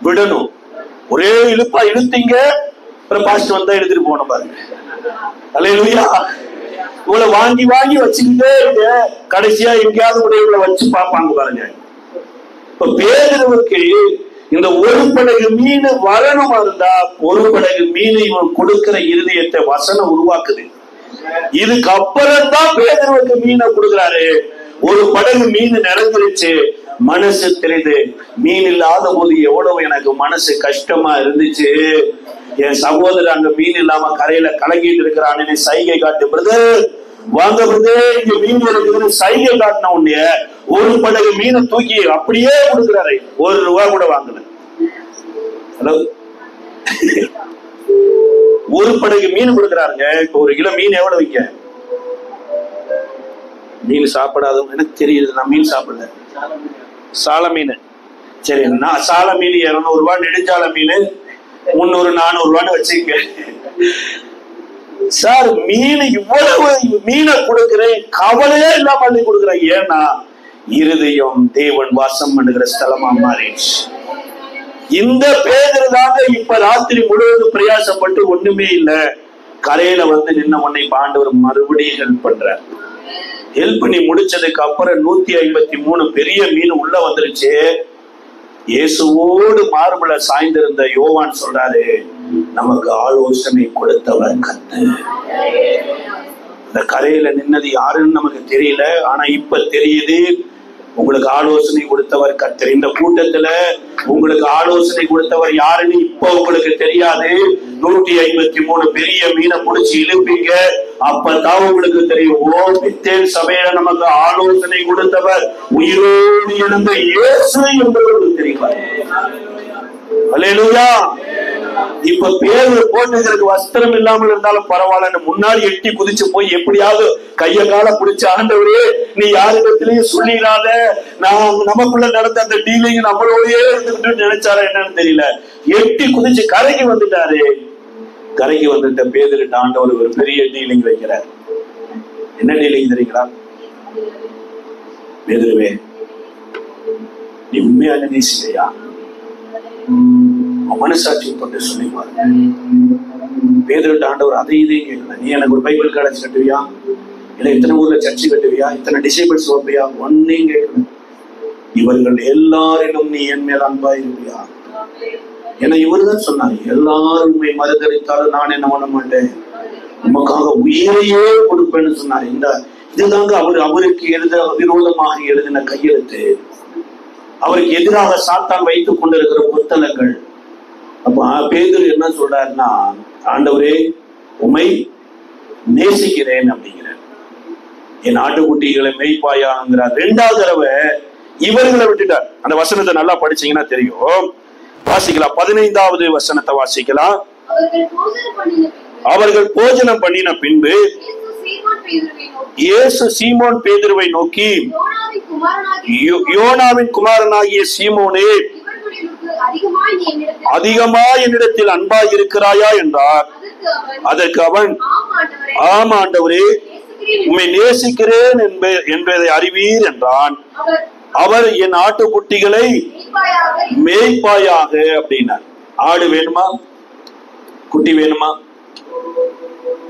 Speaker 1: விடணும். ஒரே இழுப்பா இழுத்தீங்க, அப்புறம் பாஸ்ட் வந்தா எடுத்துட்டு போகணும் பாருங்க. அல்லேலூயா. இவ்வளவு வாங்கி வாங்கி வச்சுக்கிட்டே இருக்க, கடைசியா எங்கேயாவது கூட இவ்வளவு வச்சு பார்ப்பாங்க பாருங்க. இப்ப பேதுருவுக்கு இந்த 1 படகு மீன் வரணுமா இருந்தா 1 படகு மீன் இவன் கொடுக்கிற இருதயத்தை வசனம் உருவாக்குது. இதுக்கு அப்புறம் தான் பேதுருவுக்கு மீனை கொடுக்கிறாரு. 1 படகு மீன் நிறைஞ்சிருச்சு. மனசு தெரியுது, மீன் இல்லாத போது எவ்வளவு எனக்கு மனசு கஷ்டமா இருந்துச்சு. என் சகோதரர் அங்க மீன் இல்லாம கரையில கலங்கிட்டு இருக்கிறான்னு சைகை காட்டு, பிரதர் வாங்க பிரதர் இங்க மீன் இருக்குதுன்னு சைகை காட்டின உடனே 1 படகு மீனை தூக்கி அப்படியே கொடுக்கிறாரு. 1 ரூபா கூட வாங்கல. ஹலோ, 1 படகு மீன் கொடுக்கிறாருங்க. இப்ப 1 கிலோ மீன் எவ்வளவு வைக்க? மீன் சாப்பிடாதவங்க எனக்கு தெரியுது, நான் மீன் சாப்பிடல. சால மீன் சரி, நான் சால மீன் 200 ரூபாய், நெடுஞ்சால மீன் 300 400 ரூபான்னு வச்சுக்க. சார் மீன் இவ்வளவு மீனை கொடுக்கிறேன், கவலையே இல்லாம அள்ளி கொடுக்கிறேன். ஏன்னா இருதயம் தேவன் வாசம் பண்ணுகிற ஸ்தலமா மாறிடுச்சு. இந்த பேதுரு தாங்க இப்ப ராத்திரி முழுவதும் பிரயாசப்பட்டு ஒண்ணுமே இல்ல, கரையில வந்து நின்ன உன்னை ஆண்டவர் மறுபடியும் ஹெல்ப் பண்றார். ஹெல்ப் பண்ணி முடிச்சதுக்கு அப்புறம் 153 பெரிய மீன் உள்ள வந்துருச்சு. இயேசுவோடு மார்புல சாய்ந்திருந்த யோவான் சொல்றாரு, நமக்கு ஆலோசனை கொடுத்தவர் கர்த்தர். இந்த கரையில நின்னது யாருன்னு நமக்கு தெரியல, ஆனா இப்ப தெரியுது. உங்களுக்கு ஆலோசனை கொடுத்தவர் கர்த்தர். இந்த கூட்டத்துல உங்களுக்கு ஆலோசனை கொடுத்தவர் யாருன்னு இப்ப உங்களுக்கு தெரியாது. 153 பெரிய மீனை புடிச்சு இழுப்பீங்க, அப்பதான் உங்களுக்கு தெரியும். ஓ, பெத்தேல் சபையில நமக்கு ஆலோசனை கொடுத்தவர் உயிரோடு எழுந்த இயேசு என்பவர்களுக்கு தெரியும். அல்லேலூயா. இப்ப பேரு போட்டுக்கிறதுக்கு வஸ்திரம் இல்லாமல் இருந்தாலும் பரவாயில்ல, முன்னாடி எட்டி குதிச்சு போய் எப்படியாவது கைய கால பிடிச்ச, ஆண்டவரே நீ யாரிடத்திலையும் சொல்லிடாத, நான் நமக்குள்ள நடந்த அந்த டீலிங் நம்மளோடயே இருந்துகிட்டு நினைச்சாரா என்னன்னு தெரியல, எட்டி குதிச்சு கரைக்கு வந்துட்டாரு. கரைக்கு வந்துட்ட பேதுருட்ட ஆண்டவர் ஒரு பெரிய டீலிங் வைக்கிறார். என்ன டீலிங் தெரியுங்களா? பேதுருவே, நீ உண்மையான நேசிலையா? மனசாட்சியை தொட்டு சொல்லிவாரு. பேதுருட்ட ஆண்டவர் அதை இதையும் கேட்கல. நீ எனக்கு ஒரு பைபிள் காலேஜ் கட்டுவியா, இல்ல இத்தனை ஊர்ல சர்ச்சை கட்டுவியா, இத்தனை டிசைபிள்ஸ் வைப்பியா, ஒன்னையும் கேட்கல. இவர்கள் எல்லாரிலும் நீ என் மேல் அன்பா இருப்பியா? ஏன்னா இவருதான் சொன்னார், எல்லாரும் உண்மை மறுதளித்தாலும் நான் என்ன பண்ண மாட்டேன், உமக்காக உயிரையே கொடுப்பேன்னு சொன்னார். இதுதாங்க அவருக்கு விரோதமாக எழுதின கையெழுத்து, அவருக்கு எதிராக சாத்தான் வைத்துக் கொண்டிருக்கிற புத்தகங்கள். அப்ப பேதுரு என்ன சொல்றாருன்னா, ஆண்டவரே உம்மை நேசிக்கிறேன் அப்படிங்கிறார். என் ஆட்டுக்குட்டிகளை மேய்ப்பாயாங்கிறார். 2வது தடவை இவர்களை விட்டுட்டார். அந்த வசனத்தை நல்லா படிச்சீங்கன்னா தெரியும். வாசிக்கலாம். 15வது வசனத்தை வாசிக்கலாம். அவர்கள் போஜனம் பண்ணின பின்பு இயேசு சீமோன் பேதுருவை நோக்கி, யோனாவின் குமாரனாகிய சீமோனே, அதிகமா என்னிடத்தில் அன்பாய் இருக்கிறாயா என்றார். அதற்கு அவன், ஆம் ஆண்டவரே, உம்மை நேசிக்கிறேன் என்பதை அறிவீர் என்றான். அவர் என் ஆட்டுக்குட்டிகளை மேய்ப்பாயாக அப்படின்னார். ஆடு வேணுமா, குட்டி வேணுமா,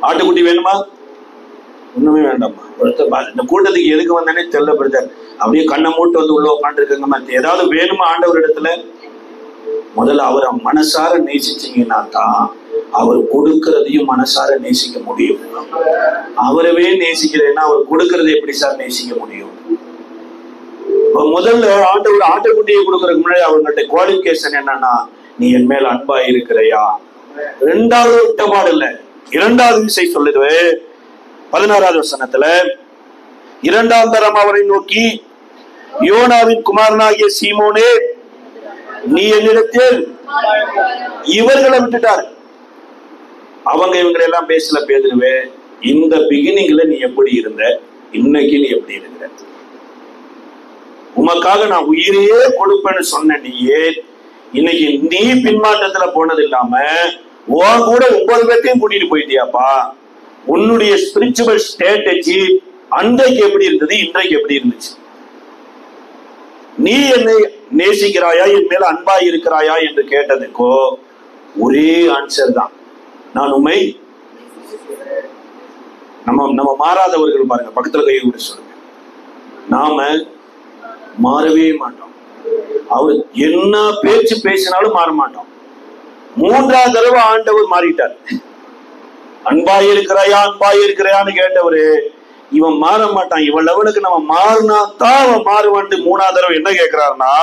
Speaker 1: ஆட்டுக்குட்டி வேணுமா? ஒண்ணுமே வேண்டாமா. இந்த கூட்டத்துக்கு எதுக்கு வந்தானே தெரியல பிரதர். அப்படியே கண்ணை மூட்டு வந்து உள்ள உட்காந்து இருக்குங்கம்மா. ஏதாவது வேணுமா ஆண்டவர் இடத்துல? முதல்ல அவரை மனசார நேசிச்சீங்கன்னா தான் அவர் கொடுக்கறதையும் மனசார நேசிக்க முடியும். அவரவே நேசிக்கிறேன்னா அவர் கொடுக்கறதை எப்படி சார் நேசிக்க முடியும்? முதல்ல ஆண்டவர் ஆட்டுக்குட்டியை கொடுக்கறதுக்கு முன்னாடி அவங்கள்ட்ட குவாலிபிகேஷன் என்னன்னா, நீ என் மேல அன்பா இருக்கிறையா. 2வது விட்டபாடு இல்ல, 2வது விஷயம் சொல்லுது. 16வது வசனத்துல, 2ஆம் தரம் அவரை நோக்கி, யோனாவின் குமாரனாகிய சீமோனே, நீ என்னிடத்தில், இவர்களை விட்டுட்டார். அவங்க இவங்களை எல்லாம் பேசல. பேதுருவே, இந்த பிகினிங்ல நீ எப்படி இருந்த, இன்னைக்கு நீ எப்படி இருந்த? உமக்காக நான் உயிரையே கொடுப்பேன்னு சொன்ன நீயே, இன்னைக்கு நீ பின்மாற்றத்துல போனது இல்லாம உன் கூட 9 பேர்த்தையும் கூட்டிட்டு போயிட்டியாப்பா. உன்னுடைய ஸ்பிரிச்சுவல் ஸ்ட்ராட்டஜி அன்றைக்கு எப்படி இருந்தது, இன்றைக்கு எப்படி இருந்துச்சு? நீ என்னை நேசிக்கிறாயா, என் மேல அன்பா இருக்கிறாயா என்று கேட்டதுக்கோ ஒரே ஆன்சர் தான், நான் உண்மை. நம்ம மாறாதவர்கள் பாருங்க, பக்கத்துல கையை கூட சொல்லுங்க. நாம மாறவே மாட்டோம். அவர் என்ன பேச்சு பேசினாலும் மாற மாட்டோம். 3ஆவது தடவை ஆண்டவர் மாறிட்டார். அன்பாய் இருக்கிறாயா, அன்பாய் இருக்கிறாயான்னு கேட்டவரு இவன் மாற மாட்டான். இவன் லெவலுக்கு நம்ம மாறினா தான் அவன் மாறுவான். 3ஆவது தடவை என்ன கேட்கிறாருன்னா,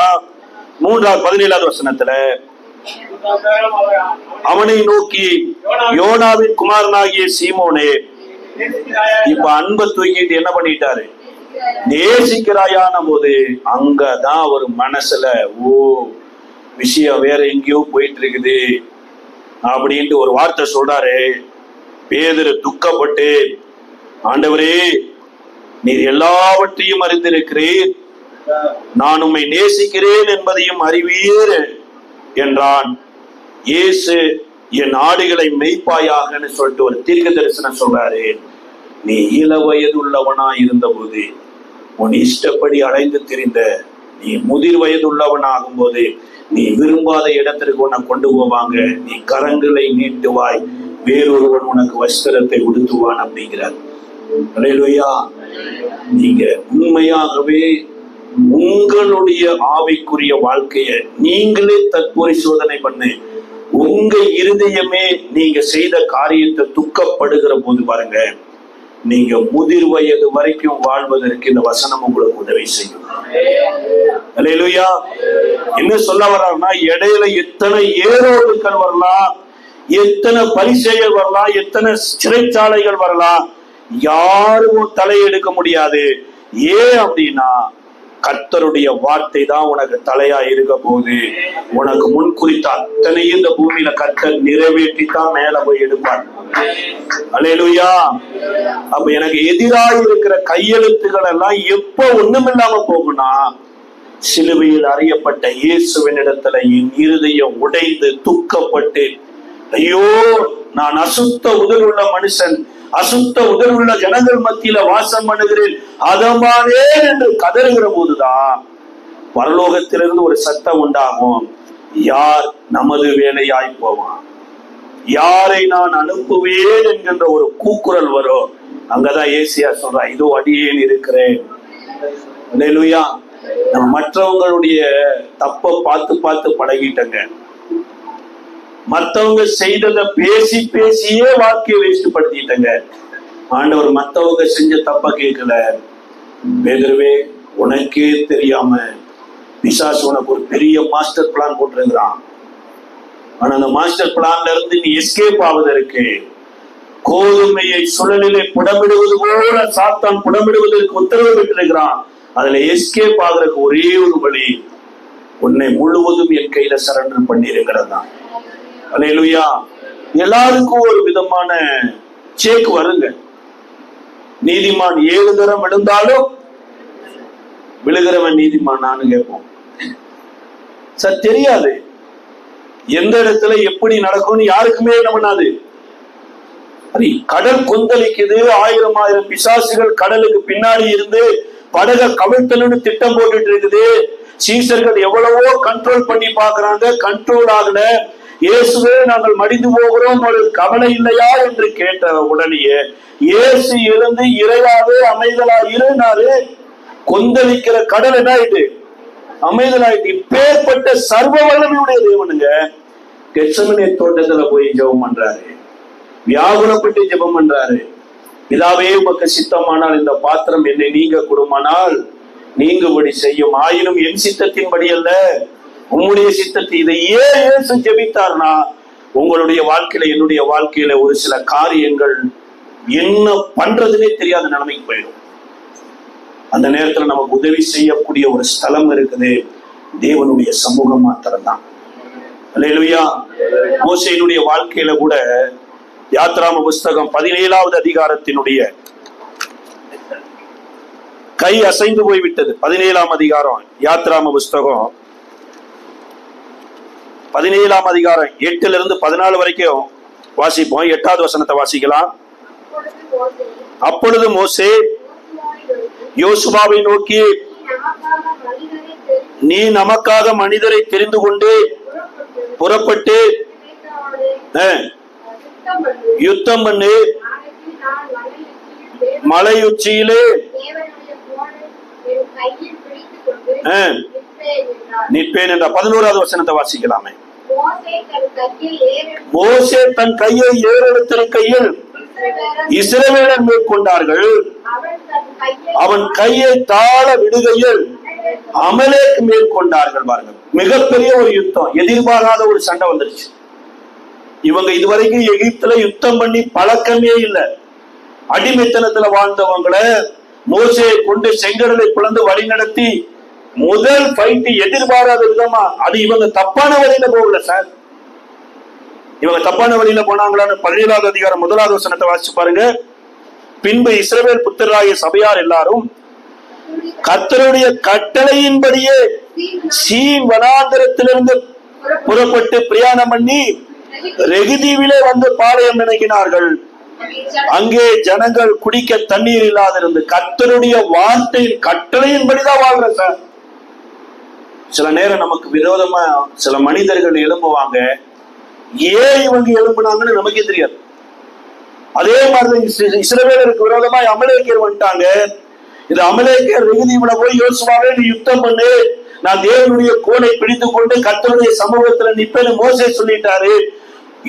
Speaker 1: 17வது வசனத்துல, அவனை நோக்கி, யோனாவின் குமாரனாகிய சீமோனே, இப்ப அன்பை தூக்கிட்டு என்ன பண்ணிட்டாரு, நேசிக்கிறாயான போது அங்கதான் அவர் மனசுல விஷயம் வேற எங்கேயோ போயிட்டு இருக்குது அப்படின்ட்டு ஒரு வார்த்தை சொல்றாரு. பேதுரு துக்கப்பட்டு, ஆண்டவரே, நீர் எல்லாவற்றையும் அறிந்திருக்கிறீர், நான் உம்மை நேசிக்கிறேன் என்பதையும் அறிவீர் என்றான். இயேசு, என் ஆடுகளை மேய்ப்பாயாகன்னு சொல்லிட்டு ஒரு தீர்க்க தரிசனம் சொல்றாரு. நீ இள வயது உள்ளவனா இருந்த போது உன் இஷ்டப்படி அடைந்து திரிந்த, நீ முதிர் வயது உள்ளவனாகும் போது நீ விரும்பாத இடத்திற்கு உன்னை கொண்டு போவாங்க. நீ கரங்களை நீட்டுவாய், வேறொருவன் உனக்கு வஸ்திரத்தை உடுத்துவான் அப்படிங்கிறார். அல்லேலூயா. நீங்க உண்மையாகவே உங்களுடைய ஆவிக்குரிய வாழ்க்கைய நீங்களே தற்பரிசோதனை பண்ணு. உங்க இருதயமே நீங்க செய்த காரியத்தை துக்கப்படுகிற போது பாருங்க, நீங்க முதிர் வயது வரைக்கும் வாழ்வதற்கு இந்த வசனம் உங்களுக்கு உதவி செய்யும். அல்லேலூயா. என்ன சொல்ல வர்றாருன்னா, இடையில எத்தனை ஏரோடுகள் வரலாம், எத்தனை பரிசைகள் வரலாம், எத்தனை சிறைச்சாலைகள் வரலாம், யாரும் தலையெடுக்க முடியாது. ஏன் அப்படின்னா, கர்த்தருடைய வார்த்தை தான் உனக்கு தலையா இருக்க போகுது. உனக்கு முன்குறித்த அத்தனையும் இந்த பூமியில கர்த்தர் நிறைவேற்றித்தான் மேல போய் எடுப்பார். அல்லேலூயா. அப்ப எனக்கு எதிராக இருக்கிற கையெழுத்துக்கள் எல்லாம் எப்ப ஒண்ணுமில்லாம போகும்னா, சிலுவையில் அறியப்பட்ட இயேசுவின் இடத்துல என் இருதயம் உடைந்து துக்கப்பட்டு, ஐயோ, நான் அசுத்த உடல் உள்ள மனுஷன், அசுத்த உடல் உள்ள ஜனங்கள் மத்தியில வாசம் பண்ணுகிறேன், அதமானே என்று கதறுகிற போதுதான் பரலோகத்திலிருந்து ஒரு சத்தம் உண்டாகும். யார் நமது வேலையாய் போவான், யாரை நான் அனுப்புவேன் என்கின்ற ஒரு கூக்குரல் வரும். அங்கதான் ஏசியா சொல்றா, இதோ அடியேன் இருக்கிறேன். அல்லேலூயா. நம்ம மற்றவங்களுடைய தப்ப பார்த்து பார்த்து பழகிட்டங்க. மற்றவங்க செய்தத பேசி பேசியே வாழ்க்கையை வேஸ்ட் படுத்திட்டங்க. ஆண்டவர் மற்றவங்க செஞ்ச தப்ப கேட்கல. பேதுருவே, உனக்கே தெரியாம பிசாசு உனக்கு ஒரு பெரிய மாஸ்டர் பிளான் போட்டிருக்கிறான். ஆனா அந்த மாஸ்டர் பிளான்ல இருந்து நீ எஸ்கேப் ஆவதற்கு, கோதுமையை சுழலிலே புடமிடுவது போல சாத்தான் புடமிடுவதற்கு உத்தரவு பெற்றிருக்கிறான். அதுல எஸ்கேப் ஆகுறதுக்கு ஒரே ஒரு வழி, உன்னை முழுவதும் என் கையில சரண்டர் பண்ணி இருக்கிறது தான். அல்லேலூயா. எல்லாருக்கும் ஒரு விதமான சேக் வருங்க. நீதிமான் 7 தரம் விழுந்தாலும் விழுகிறவன் நீதிமான் நானு கேட்போம். சார் தெரியாது எந்த இடத்துல எப்படி நடக்கும்னு யாருக்குமே நம்பினாது. கடல் கொந்தளிக்குது, 1000 பிசாசுகள் கடலுக்கு பின்னாடி இருந்து படக கவிழ்த்தலுன்னு திட்டம் போட்டுட்டு இருக்குது. சீசர்கள் எவ்வளவோ கண்ட்ரோல் பண்ணி பாக்குறாங்க, கண்ட்ரோல் ஆகல. இயேசுவே, நாங்கள் மடிந்து போகிறோம், உங்களுக்கு கவலை இல்லையா என்று கேட்ட உடனேயே இயேசு எழுந்து இறையாவே அமைதலாயிருந்தாரு. கொந்தளிக்கிற கடல் என்ன ஆயிட்டு? அமைதலாயிட்டு. இப்பேற்பட்ட சர்வ வல்லமையுடைய தேவனுங்க கெத்செமனே தோட்டத்துல போய் ஜெபம் பண்றாரு, வியாகுலப்பட்டு ஜெபம் பண்றாரு. பிதாவே, உமக்கு சித்தமானால் இந்த பாத்திரம் என்னை நீங்க கொடுமானால் நீங்கும்படி செய்யும், ஆயினும் என் சித்தத்தின்படி அல்ல உம்முடைய சித்தத்தை. இதை ஏன் இயேசு ஜெபித்தார்னா, உங்களுடைய வாழ்க்கையில என்னுடைய வாழ்க்கையில ஒரு சில காரியங்கள் என்ன பண்றதுன்னே தெரியாத நிலைமைக்கு போயிடும். அந்த நேரத்துல நமக்கு உதவி செய்யக்கூடிய ஒரு ஸ்தலம் இருக்குது, தேவனுடைய சமூகம் மாத்திரம்தான். அல்லேலூயா. மோசேயினுடைய வாழ்க்கையில கூட யாத்ராம புஸ்தகம் 17வது அதிகாரத்தினுடைய கை அசைந்து போய்விட்டது. 17ஆம் அதிகாரம் யாத்ராம புஸ்தகம் 17ஆம் அதிகாரம் 8ல இருந்து 14 வரைக்கும் வாசிப்போம். 8வது வசனத்தை வாசிக்கலாம். அப்பொழுது மோசே யோசுவாவை நோக்கி, நீ நமக்காக மனிதரை தெரிந்து கொண்டு புறப்பட்டு யுத்தம் பண்ணு, மலை உச்சியிலே நிற்பேன் என்ற 11வது வசனத்தை வாசிக்கலாமே. மோசே தன் கையை ஏறெடுத்திருக்கையில் இஸ்ரவேலர் மேற்கொண்டார்கள். அவன் கையை தாழ விடுகையில் அமலேக் மேற்கொண்டார்கள். பாருங்க, மிகப்பெரிய ஒரு யுத்தம், எதிர்பாராத ஒரு சண்டை வந்துருச்சு. இவங்க இதுவரைக்கும் எகிப்துல யுத்தம் பண்ணி பழக்கமே இல்லை. அடிமைத்தனத்துல வாழ்ந்தவங்களை மோசே கொண்டு செங்கடலை பிளந்து வழி நடத்தி முதல் ஃபைட் எதிர்பாராத விதமா, அது இவங்க தப்பான வழியில போகல சார். இவங்க தப்பான வழியில போனாங்களான்னு 17வது அதிகாரம் 1வது வசனத்தை வாசிச்சு பாருங்க. பின்பு இஸ்ரவேல் புத்திரராகிய சபையார் எல்லாரும் கர்த்தருடைய கட்டளையின்படியே சீன் வனாந்தரத்திலிருந்து புறப்பட்டு பிரயாணம் பண்ணி ரெகிதீவிலே வந்து பாளையம் நினைக்கினார்கள். அங்கே ஜனங்கள் குடிக்க தண்ணீர் இல்லாதிருந்து கர்த்தருடைய வார்த்தையின் கட்டளையின்படிதான் வாழ்ற சார். சில நேரம் நமக்கு விரோதமா சில மனிதர்கள் எழும்புவாங்க. ஏன் இவங்க எழும்புனாங்கன்னு நமக்கே தெரியாது. அதே மாதிரி இஸ்ரவேலருக்கு விரோதமா அமலேக்கியர் வந்துட்டாங்க. இது அமலேக்கியர் ரெகிதீவில போய் யோசுவாவே நீ யுத்தம் பண்ணு, நான் தேவனுடைய கோலை பிடித்துக் கொண்டு கர்த்தருடைய சமூகத்துல நிப்பேன்னு மோசே சொல்லிட்டாரு.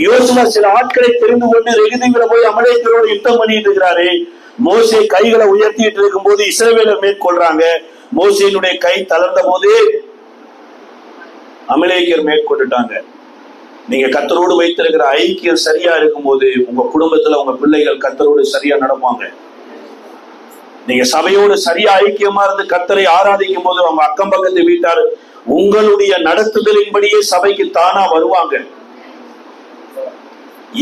Speaker 1: யோசுவா சில ஆட்களை தெரிந்து கொண்டு ரெகிதீவில போய் அமலேக்கியரோடு யுத்தம் பண்ணிட்டு இருக்கிறாரு. மோசே கைகளை உயர்த்திட்டு இருக்கும் போது இஸ்ரவேலர் மேற்கொள்றாங்க. மோசேனுடைய கை தளர்ந்த போது அமலேக்கியர் மேற்கொண்டுட்டாங்க. நீங்க கர்த்தரோடு வைத்திருக்கிற ஐக்கியம் சரியா இருக்கும் போது உங்க குடும்பத்துல உங்க பிள்ளைகள் கர்த்தரோடு சரியா நடப்பாங்க. நீங்க சபையோடு சரியா ஐக்கியமா இருந்து கர்த்தரை ஆராதிக்கும் போது அவங்க அக்கம் பக்கத்து வீட்டார் உங்களுடைய நடத்துதலின்படியே சபைக்கு தானா வருவாங்க.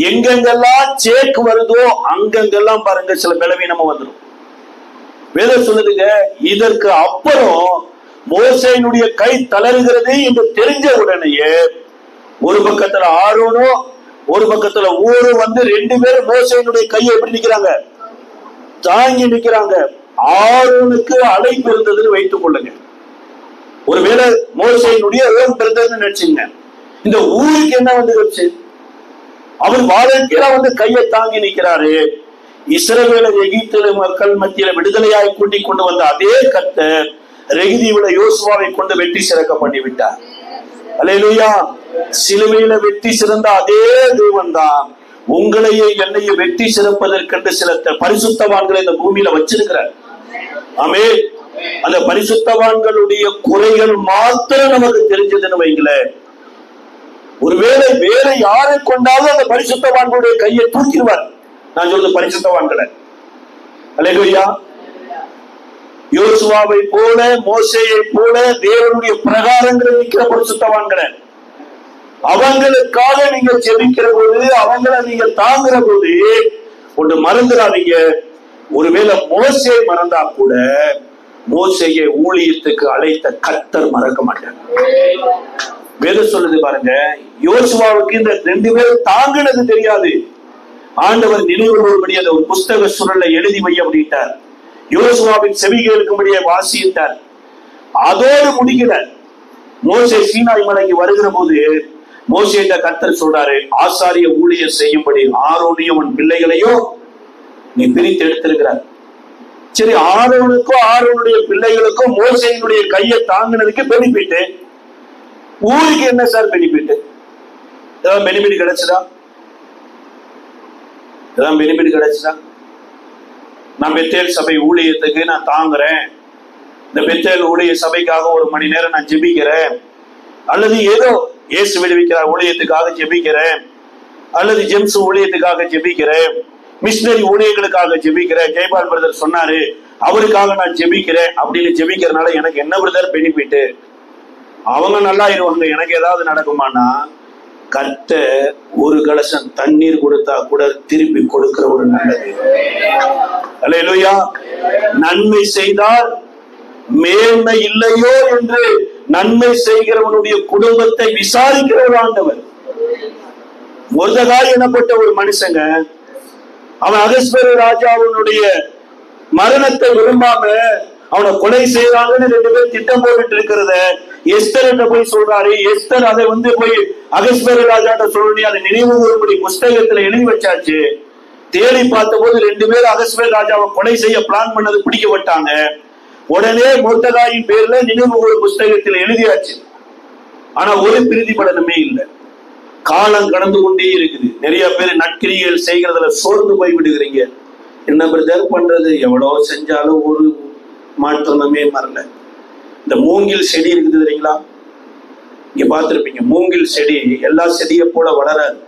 Speaker 1: எங்கெங்கெல்லாம் சேக்கு வருதோ அங்கெங்கெல்லாம் பாருங்க சில பலவீனமும் வந்துடும். வேதம் சொல்லுதுங்க, இதற்கு அப்புறம் மோசேயினுடைய கை தளர்கிறது என்று தெரிஞ்ச உடனேயே ஒரு பக்கத்துல ஆரோனும் ஒரு பக்கத்துல ஊரும் வந்து 2 பேரும் மோசேயினுடைய கையை எப்படி நிக்கிறாங்க? தாங்கி நிக்கிறாங்க. ஆரோனுக்கு அழைப்பு இருந்ததுன்னு வைத்துக் கொள்ளுங்க. ஒருவேளை மோசேயினுடைய ஓன் பிறந்ததுன்னு நினைச்சுங்க. இந்த ஊருக்கு என்ன வந்து அவர் வாழ்க்கையில வந்து கையை தாங்கி நிற்கிறாரு. இஸ்ரவேலர் எகிப்து மக்கள் மத்தியில விடுதலையாய் கூட்டிக் கொண்டு வந்த அதே கர்த்தர் ரெகிதீவில யோசுவாவை கொண்டு வெற்றி சிறக்க பண்ணி விட்டார். அல்லேலூயா. சிலுவையில வெற்றி சிறந்த அதே தேவன் தான் உங்களையே என்னையும் வெற்றி சிறப்பதற்கென்று சில பரிசுத்தவான்களை இந்த பூமியில வச்சிருக்கிறார். ஆமென். அந்த பரிசுத்தவான்களுடைய குறைகள் மாத்திரம் நமக்கு தெரிஞ்சதுன்னு வைங்களேன், ஒருவேளை வேற யாரை கொண்டாலும் அந்த பரிசுத்தவான்களுடைய கையை தூக்கிடுவார். நான் சொல்றது பரிசுத்தவான்களை. அல்லேலூயா. யோசுவாவை போல மோசேயை போல தேவனுடைய பிரகாரங்களில் நிற்கிற பரிசுத்தவான்களை, அவங்களுக்காக நீங்க ஜெபிக்கிற போது, அவங்களை நீங்க தாங்குற போது ஒன்று மறந்துடாதீங்க. ஒருவேளை மோசே மறந்தா கூட மோசேயை ஊழியத்துக்கு அழைத்த கர்த்தர் மறக்க மாட்டார். வேதம் சொல்லுது பாருங்க, யோசுவாவுக்கு இந்த 2 பேரும் தாங்கினது தெரியாது. ஆண்டவர் நினைவுபடி அந்த ஒரு புஸ்தக சுருளை எழுதி வை அப்படின்ட்டார். யோசுவாவின் செவிகளுக்கும்படியே வாசித்தார். அதோடு முடிக்கல. மோசே சீனாய் மலைக்கு வருகிற போது மோசேட்ட கர்த்தர் சொல்றாரு, ஆசாரிய ஊழியர் செய்யும்படி ஆரோனையும் அவன் பிள்ளைகளையும் நீ பிரித்து எடுத்திருக்கிறார். சரி, ஆரோனுக்கும் ஆரோனுடைய பிள்ளைகளுக்கும் மோசேயினுடைய கையை தாங்கினதுக்கு பெனிஃபிட். ஊருக்கு என்ன சார் பெனிஃபிட்? ஏதாவது பெனிஃபிட் கிடைச்சதா? ஏதாவது பெனிஃபிட் கிடைச்சதா? நான் பெத்தேல் சபை ஊழியத்துக்கு நான் தாங்குறேன், இந்த பெத்தேல் ஊழிய சபைக்காக 1 மணி நேரம் நான் ஜெபிக்கிறேன், அல்லது ஏதோ இயேசு விடுவிக்கிறார் ஊழியத்துக்காக ஜெபிக்கிறேன், அல்லது ஜெம்ஸ் ஊழியத்துக்காக ஜெபிக்கிறேன், மிஷினரி ஊழியர்களுக்காக ஜெபிக்கிறேன், ஜெயபால் பிரதர் சொன்னாரு அவருக்காக நான் ஜெபிக்கிறேன் அப்படின்னு ஜெபிக்கிறதுனால எனக்கு என்ன பிரதர் பெனிஃபிட்? அவங்க நல்லா இருவாங்க, எனக்கு ஏதாவது நடக்குமானா? கர்த்தர் ஒரு கலசம் தண்ணீர் கொடுத்தா கூட திருப்பி கொடுக்கிற ஒரு நல்லது. அல்லேலூயா. நன்மை செய்தால் மேன்மை இல்லையோ என்று நன்மை செய்கிறவனுடைய குடும்பத்தை விசாரிக்கிற ஒரு ஆண்டவர். மொர்தெகாய் எனப்பட்ட ஒரு மனுஷங்க, அவன் அகஸ்வேரு ராஜாவுடைய மரணத்தை விரும்பாம அவனை கொலை செய்யறாங்கன்னு 2 பேர் திட்டம் போட்டு இருக்கிறத எஸ்தர் போய் சொல்றாரு. எஸ்தர் அதை வந்து போய் அகஸ்வேரு ராஜாட்ட சொல்லி அதை நினைவு கூறும்படி புஸ்தகத்துல எழுதி வச்சாச்சு. தேடி பார்த்த போது 2 பேர் அகஸ்வேரு ராஜாவை கொலை செய்ய பிளான் பண்ணது பிடிக்கப்பட்டாங்க. உடனே மொர்தெகாயின் பேர்ல நினைவு கூறு புஸ்தகத்தில் எழுதியாச்சு. ஆனா ஒரு பிரதிபலனமே இல்லை. காலம் கடந்து கொண்டே இருக்குது. நிறைய பேர் நற்கிரியல் செய்கிறதுல சோர்ந்து போய் விடுகிறீங்க. என்ன பிரதர் பண்றது? எவ்வளவு செஞ்சாலும் ஒரு மாற்றமே வரல. இந்த மூங்கில் செடி இருக்குது தெரியுங்களா? இங்க பார்த்திருப்பீங்க. மூங்கில் செடி எல்லா செடியை போல வளராது.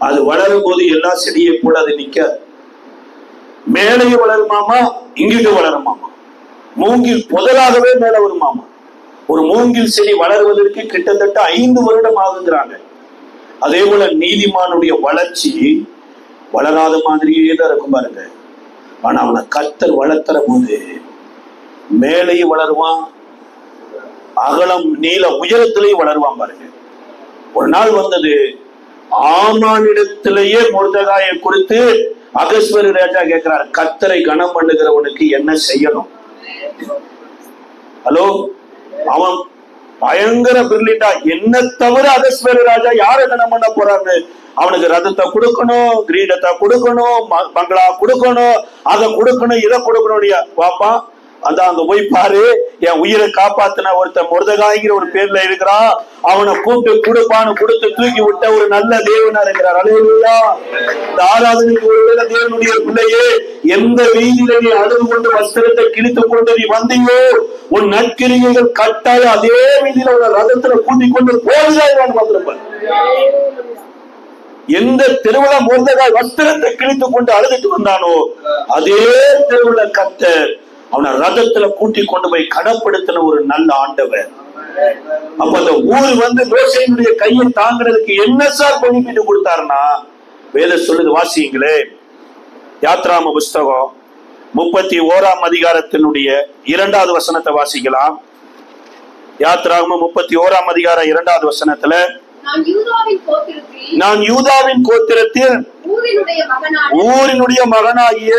Speaker 1: அது வளரும் போது எல்லா செடியை போல அது நிக்காது. மேலேயும் வளருமாமா, இங்கிட்டு வளருமாமா. மூங்கில் முதலாகவே மேல வருமாமா. ஒரு மூங்கில் செடி வளருவதற்கு கிட்டத்தட்ட 5 வருடம் ஆகுங்கிறாங்க. அதே போல நீதிமானுடைய வளர்ச்சி வளராத மாதிரியே தான் இருக்கும் பாருங்க. ஆனா அவனை கர்த்தர் வளர்த்துற போது மேலேயும் வளருவான், அகலம் நீள உயரத்திலேயும் வளருவான் பாருங்க. ஒரு நாள் வந்தது, ஆமானிடத்திலேயே மொர்தெகாயை குறித்து அகஸ்வேரு ராஜா கேட்கிறார், கர்த்தரை கனம் பண்ணுகிறவனுக்கு என்ன செய்யணும்? ஹலோ, அவன் பயங்கர பிரில்லியண்டா, என்ன தவிர அகஸ்வேரு ராஜா யாரை கனம் பண்ண போறாரு? அவனுக்கு ரதத்தை கொடுக்கணும், கிரீடத்தை கொடுக்கணும், பங்களா கொடுக்கணும், அதை கொடுக்கணும், இதை கொடுக்கணும். பாப்பா அதான் அங்க போய் பாரு, என் உயிரை காப்பாத்தின ஒருத்தன் மொர்தெகாய்ங்கிற ஒரு பேர்ல இருக்கிறான், அவனை கூப்பிட்டு கொடுப்பான்னு கொடுத்து தூக்கி விட்ட ஒரு நல்ல தேவனா இருக்கிறார். அல்லேலூயா. இந்த ஆராதனைக்கு ஒருவேளை தேவனுடைய பிள்ளையே, எந்த வீதியில நீ அழுது கொண்டு வஸ்திரத்தை கிழித்து கொண்டு நீ வந்தீங்கோ, உன் நற்கிரியைகள் கட்டாயம் அதே வீதியில ஒரு ரதத்துல கூட்டிக் கொண்டு போதுதான் பார்த்திருப்பார். எந்த தெருவுல மொர்தெகாய் வஸ்திரத்தை கிழித்துக் கொண்டு அழுதுட்டு வந்தானோ அதே தெருவுல கர்த்தர் அவனை ரதத்துல கூட்டி கொண்டு போய் கனப்படுத்தின ஒரு நல்ல ஆண்டவர். அப்ப அந்த ஊர் வந்து மோசேயினுடைய கையை தாங்கிறதுக்கு என்ன சார் பெனிஃபிட் கொடுத்தாருன்னா, வேதம் சொல்லுது, வாசிங்களே. யாத்ராம புஸ்தகம் 31ஆம் அதிகாரத்தினுடைய 2வது வசனத்தை வாசிக்கலாம். யாத்ராகமம் 31ஆம் அதிகாரம் 2வது வசனத்துல, நான் யூதாவின் கோத்திரத்தில் ஊரினுடைய மகனாகிய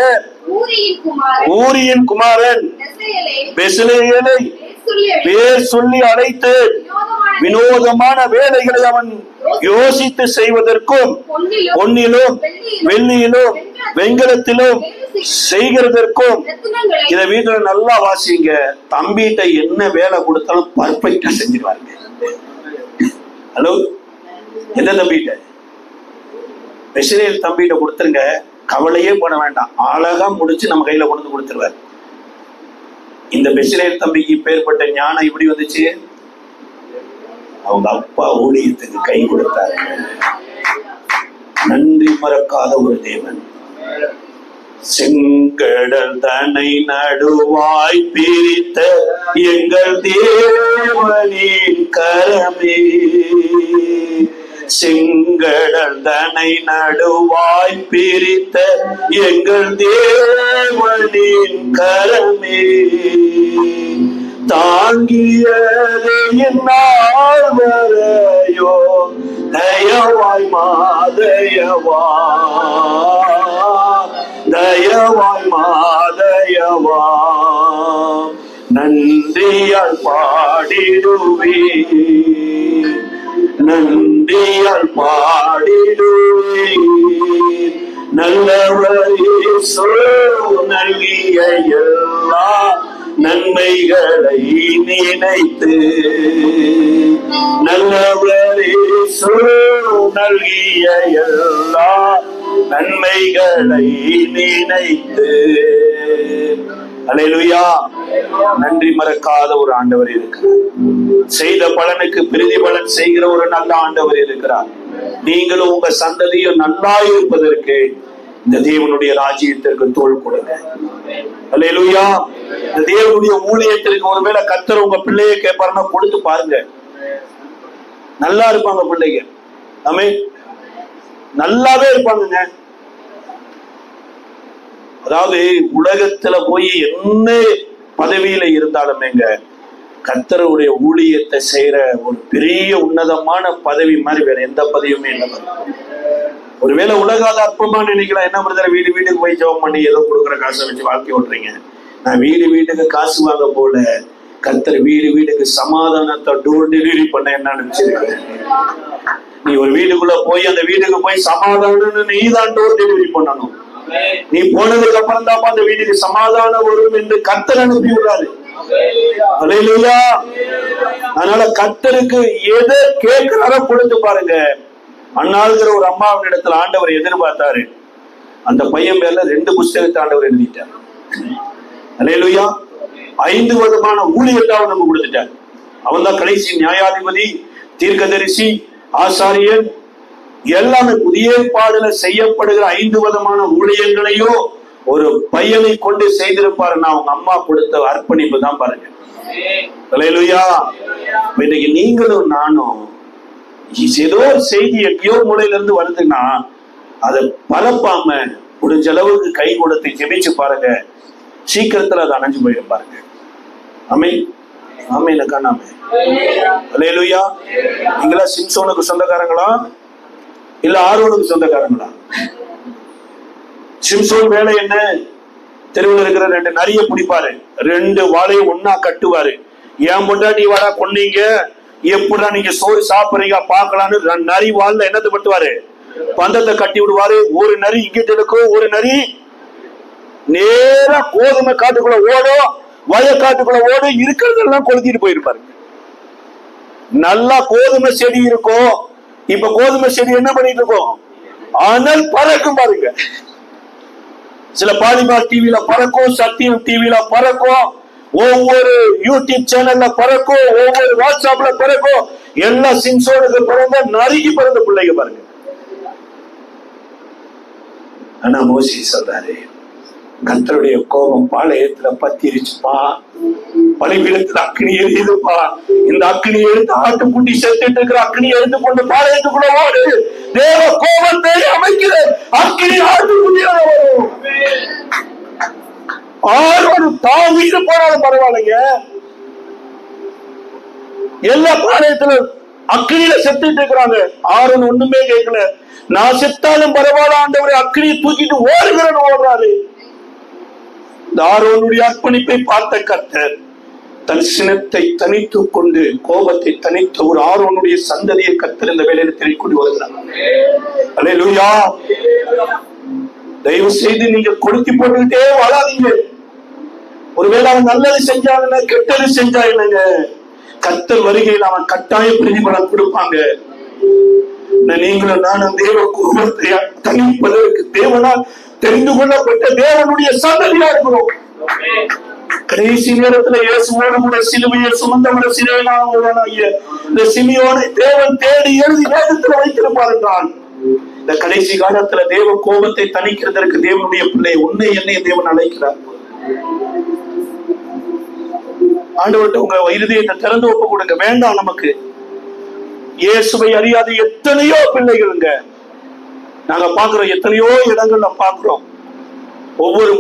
Speaker 1: ஊரியின் குமாரன் பெஸ்லேயேலை பேர் சொல்லி அழைத்து வினோதமான வேலைகளை அவன் யோசித்து செய்வதற்கும் பொன்னிலும் வெள்ளியிலும் வெண்கலத்திலும் செய்கிறதற்கும். இதை வீட்டுல நல்லா வாசிங்க. தம்பிகிட்ட என்ன வேலை கொடுத்தாலும் பர்ஃபெக்டா செஞ்சுருவாருங்க. ஹலோ, எந்த தம்பிகிட்ட? பெஸ்ரேல் தம்பிகிட்ட கொடுத்துருங்க, கவலையே பண்ண வேண்டாம், அழகா முடிச்சு நம்ம கையில கொண்டு கொடுத்துருவாரு. இந்த பெஸ்ரேல் தம்பிக்கு பேர்பட்ட ஞானம் இப்படி வந்துச்சு, அவங்க அப்பா ஊழியத்துக்கு கை கொடுத்தாரு. நன்றி மறக்காத ஒரு தேவன். செங்கடல் தன்னை நடுவாய் பிரித்த எங்கள் தேவனின் கரமே, செங்கடல் தன்னை நடுவாய் பிரித்த எங்கள் தேவனின் கரமே, தாங்கியது என்னால் வரையோ தயவாய் மாதயவா, தயவாய் மாதயவா, நன்றியால் பாடிடுவே, நன்றியால் பாடிடுவே, நல்லவரே நல்கிய எல்லா நன்மைகளை நினைத்து, நல்லவரே நல்கிய எல்லா நன்மைகளை நினைத்து. அல்லேலூயா. நன்றி மறக்காத ஒரு ஆண்டவர் இருக்கிறார். செய்த பலனுக்கு பிரதிபலன் செய்கிற ஒரு நல்ல ஆண்டவர் இருக்கிறார். நீங்களும் உங்க சந்ததியும் நல்லா இருப்பதற்கு இந்த தேவனுடைய ராஜ்யத்திற்கு தோள் கொடுங்க. அல்லேலூயா. இந்த தேவனுடைய ஊழியத்திற்கு ஒருவேளை கர்த்தர் உங்க பிள்ளையை கேட்பாருன்னா கொடுத்து பாருங்க, நல்லா இருப்பாங்க பிள்ளைங்க. ஆமென், நல்லாவே இருப்பாங்க. அதாவது உலகத்துல போய் என்ன பதவியில இருந்தாலுமேங்க, கர்த்தருடைய ஊழியத்தை செய்யற ஒரு பெரிய உன்னதமான பதவி மாதிரி வேற எந்த பதவியுமே இல்லை. ஒருவேளை உலகாத அற்பமா நினைக்கலாம், என்ன பிரதர் வீடு வீட்டுக்கு போய் ஜெபம் பண்ணி ஏதோ கொடுக்குற காசை வச்சு வாழ்க்கை ஓட்டுறீங்க. நான் வீடு வீட்டுக்கு காசு வாங்க போல, கர்த்தர் வீடு வீட்டுக்கு சமாதானத்தை டோர் டெலிவரி பண்ண என்ன நினைச்சிருக்கேன். நீ ஒரு வீட்டுக்குள்ள போய் அந்த வீட்டுக்கு போய் சமாதானம் நீ தான் டோர் டெலிவரி பண்ணணும். நீ போனதுக்கு அப்புறம் தான் அந்த வீட்டுக்கு சமாதானம் வரும் என்று கர்த்தர் அனுப்பி விடாது. அல்லேலூயா. அதனால கர்த்தருக்கு எதை கேட்கிறாரோ கொடுத்து பாருங்க. அண்ணாளுங்கிற ஒரு அம்மாவின் இடத்துல ஆண்டவர் எதிர்பார்த்தாரு. அந்த பையன் பேர்ல 2 புஸ்தகத்தை ஆண்டவர் எழுதிட்டார். அல்லேலூயா. 5 விதமான ஊழியத்தை அவர் நம்ம கொடுத்துட்டார். அவன் தான் கடைசி நியாயாதிபதி, தீர்க்கதரிசி, ஆசாரியன், எல்லாமே புதிய ஏற்பாடுல செய்யப்படுகிற 5 விதமான ஊழியங்களையும் ஒரு பையனை கொண்டு செய்திருப்பாருன்னா அவங்க அம்மா கொடுத்த அர்ப்பணிப்பு தான் பாருங்க. அல்லேலூயா. இன்னைக்கு நீங்களும் நானும் ஏதோ ஒரு செய்தி எங்கேயோ மூலையில இருந்து வருதுன்னா அதை பரப்பாம முடிஞ்ச அளவுக்கு கை கொடுத்து ஜெபிச்சு பாருங்க, சீக்கிரத்துல அதை அணைஞ்சு போயிடும் பாருங்க. ஆமென், ஆமென், காணாமே. அல்லேலூயா. நீங்களா சிம்சோனுக்கு சொந்தக்காரங்களா இல்ல ஆரோனுக்கு சொந்தக்காரங்களா? சிம்சோன் வேலை என்ன? தெருவில் இருக்கிற 2 நரியை பிடிப்பாரு, 2 வாழையை ஒன்னா கட்டுவாரு. ஏன் பொண்டாட்டி வாடா கொன்னீங்க, எப்படா நீங்க சோறு சாப்பிடுறீங்க பாக்கலான்னு நரி வாழ்ல என்னது பட்டுவாரு, பந்தத்தை கட்டி விடுவாரு. ஒரு நரி இங்கிட்டு இருக்கும், ஒரு நரி நேரா கோதுமை காட்டுக்குள்ள ஓடும், வயக்காட்டுக்குள்ள ஓடும், இருக்கிறதெல்லாம் கொளுத்திட்டு போயிருப்பாரு. நல்லா கோதுமை செடி இருக்கும். இப்ப கோதுமை செடி என்ன பண்ணிட்டு இருக்கோம்? ஆனால் பறக்கும் பாருங்க. சில பாலிமார் டிவில பறக்கும், சத்தியம் டிவில பறக்கும், ஒவ்வொரு யூடியூப் சேனல்ல பறக்கும், ஒவ்வொரு வாட்ஸ்அப்ல பறக்கும். எல்லா சிம்சோனுக்கு பிறந்த நறுகி பிறந்த பிள்ளைங்க பாருங்க. ஆனா மோசே சொல்றாரு, கர்த்தருடைய கோபம் பாளையத்துல பத்திருச்சுப்பா, பலிபீடத்துல அக்னி எரியுதுப்பா, இந்த அக்னி எடுத்து ஆட்டுக்குட்டி செத்துட்டு இருக்கிற அக்னி எடுத்து கொண்டு பாளையத்துக்குள்ள ஓடு, தேவ கோபத்தை அமைக்கிற அக்னி ஆட்டுக்குட்டியாக வரும். ஆரோடு தாவிட்டு போனாலும் பரவாயில்லைங்க, எல்லா பாளையத்துல அக்னியில செத்துட்டு இருக்கிறாங்க. ஆரோன் ஒண்ணுமே கேட்கல, நான் செத்தாலும் பரவாயில்ல ஆண்டவரே அக்னியை தூக்கிட்டு ஓடுகிறேன்னு ஓடுறாரு. ஆரோனுடைய அர்ப்பணிப்பை பார்த்த கர்த்தர் தன் சினத்தை தனித்துக் கொண்டு கோபத்தை தனித்த ஒரு ஆரோனுடைய சந்ததியை கர்த்தர் இந்த வேளையில தெரிவிக்கொண்டு வருகிறார். அல்லேலூயா. தயவு செய்து நீங்க கொளுத்தி போட்டுக்கிட்டே வாழாதீங்க. ஒருவேளை அவன் நல்லது செஞ்சாங்க, கெட்டது செஞ்சா என்னங்க, கர்த்தர் வருகையில் அவன் கட்டாய பிரதிபலன் கொடுப்பாங்க. நீங்களும் நானும் தேவ கோபத்தை தனிப்பதற்கு தேவனால் தெரிந்து கொள்ளப்பட்ட தேவனுடைய சந்ததியா இருக்கிறோம். கடைசி நேரத்துல இயேசுவோடு கூட சிலுவையை சுமந்தவர சிலுவையினாகிய இந்த சிமியோனை தேவன் தேடி எழுதி வேதத்தில் வைத்திருப்பார் என்றால், இந்த கடைசி காலத்துல தேவ கோபத்தை தணிக்கிறதற்கு தேவனுடைய பிள்ளை உன்னை என்னை தேவன் அழைக்கிறார். ஆண்டவர்கிட்ட உங்க இருதயத்தை திறந்து ஒப்பு கொடுங்க. வேண்டாம், நமக்கு இயேசுவை அறியாத எத்தனையோ பிள்ளைகளுங்க நாங்க பாக்குறோம், எத்தனையோ இடங்கள்ல பாக்குறோம். ஒவ்வொரு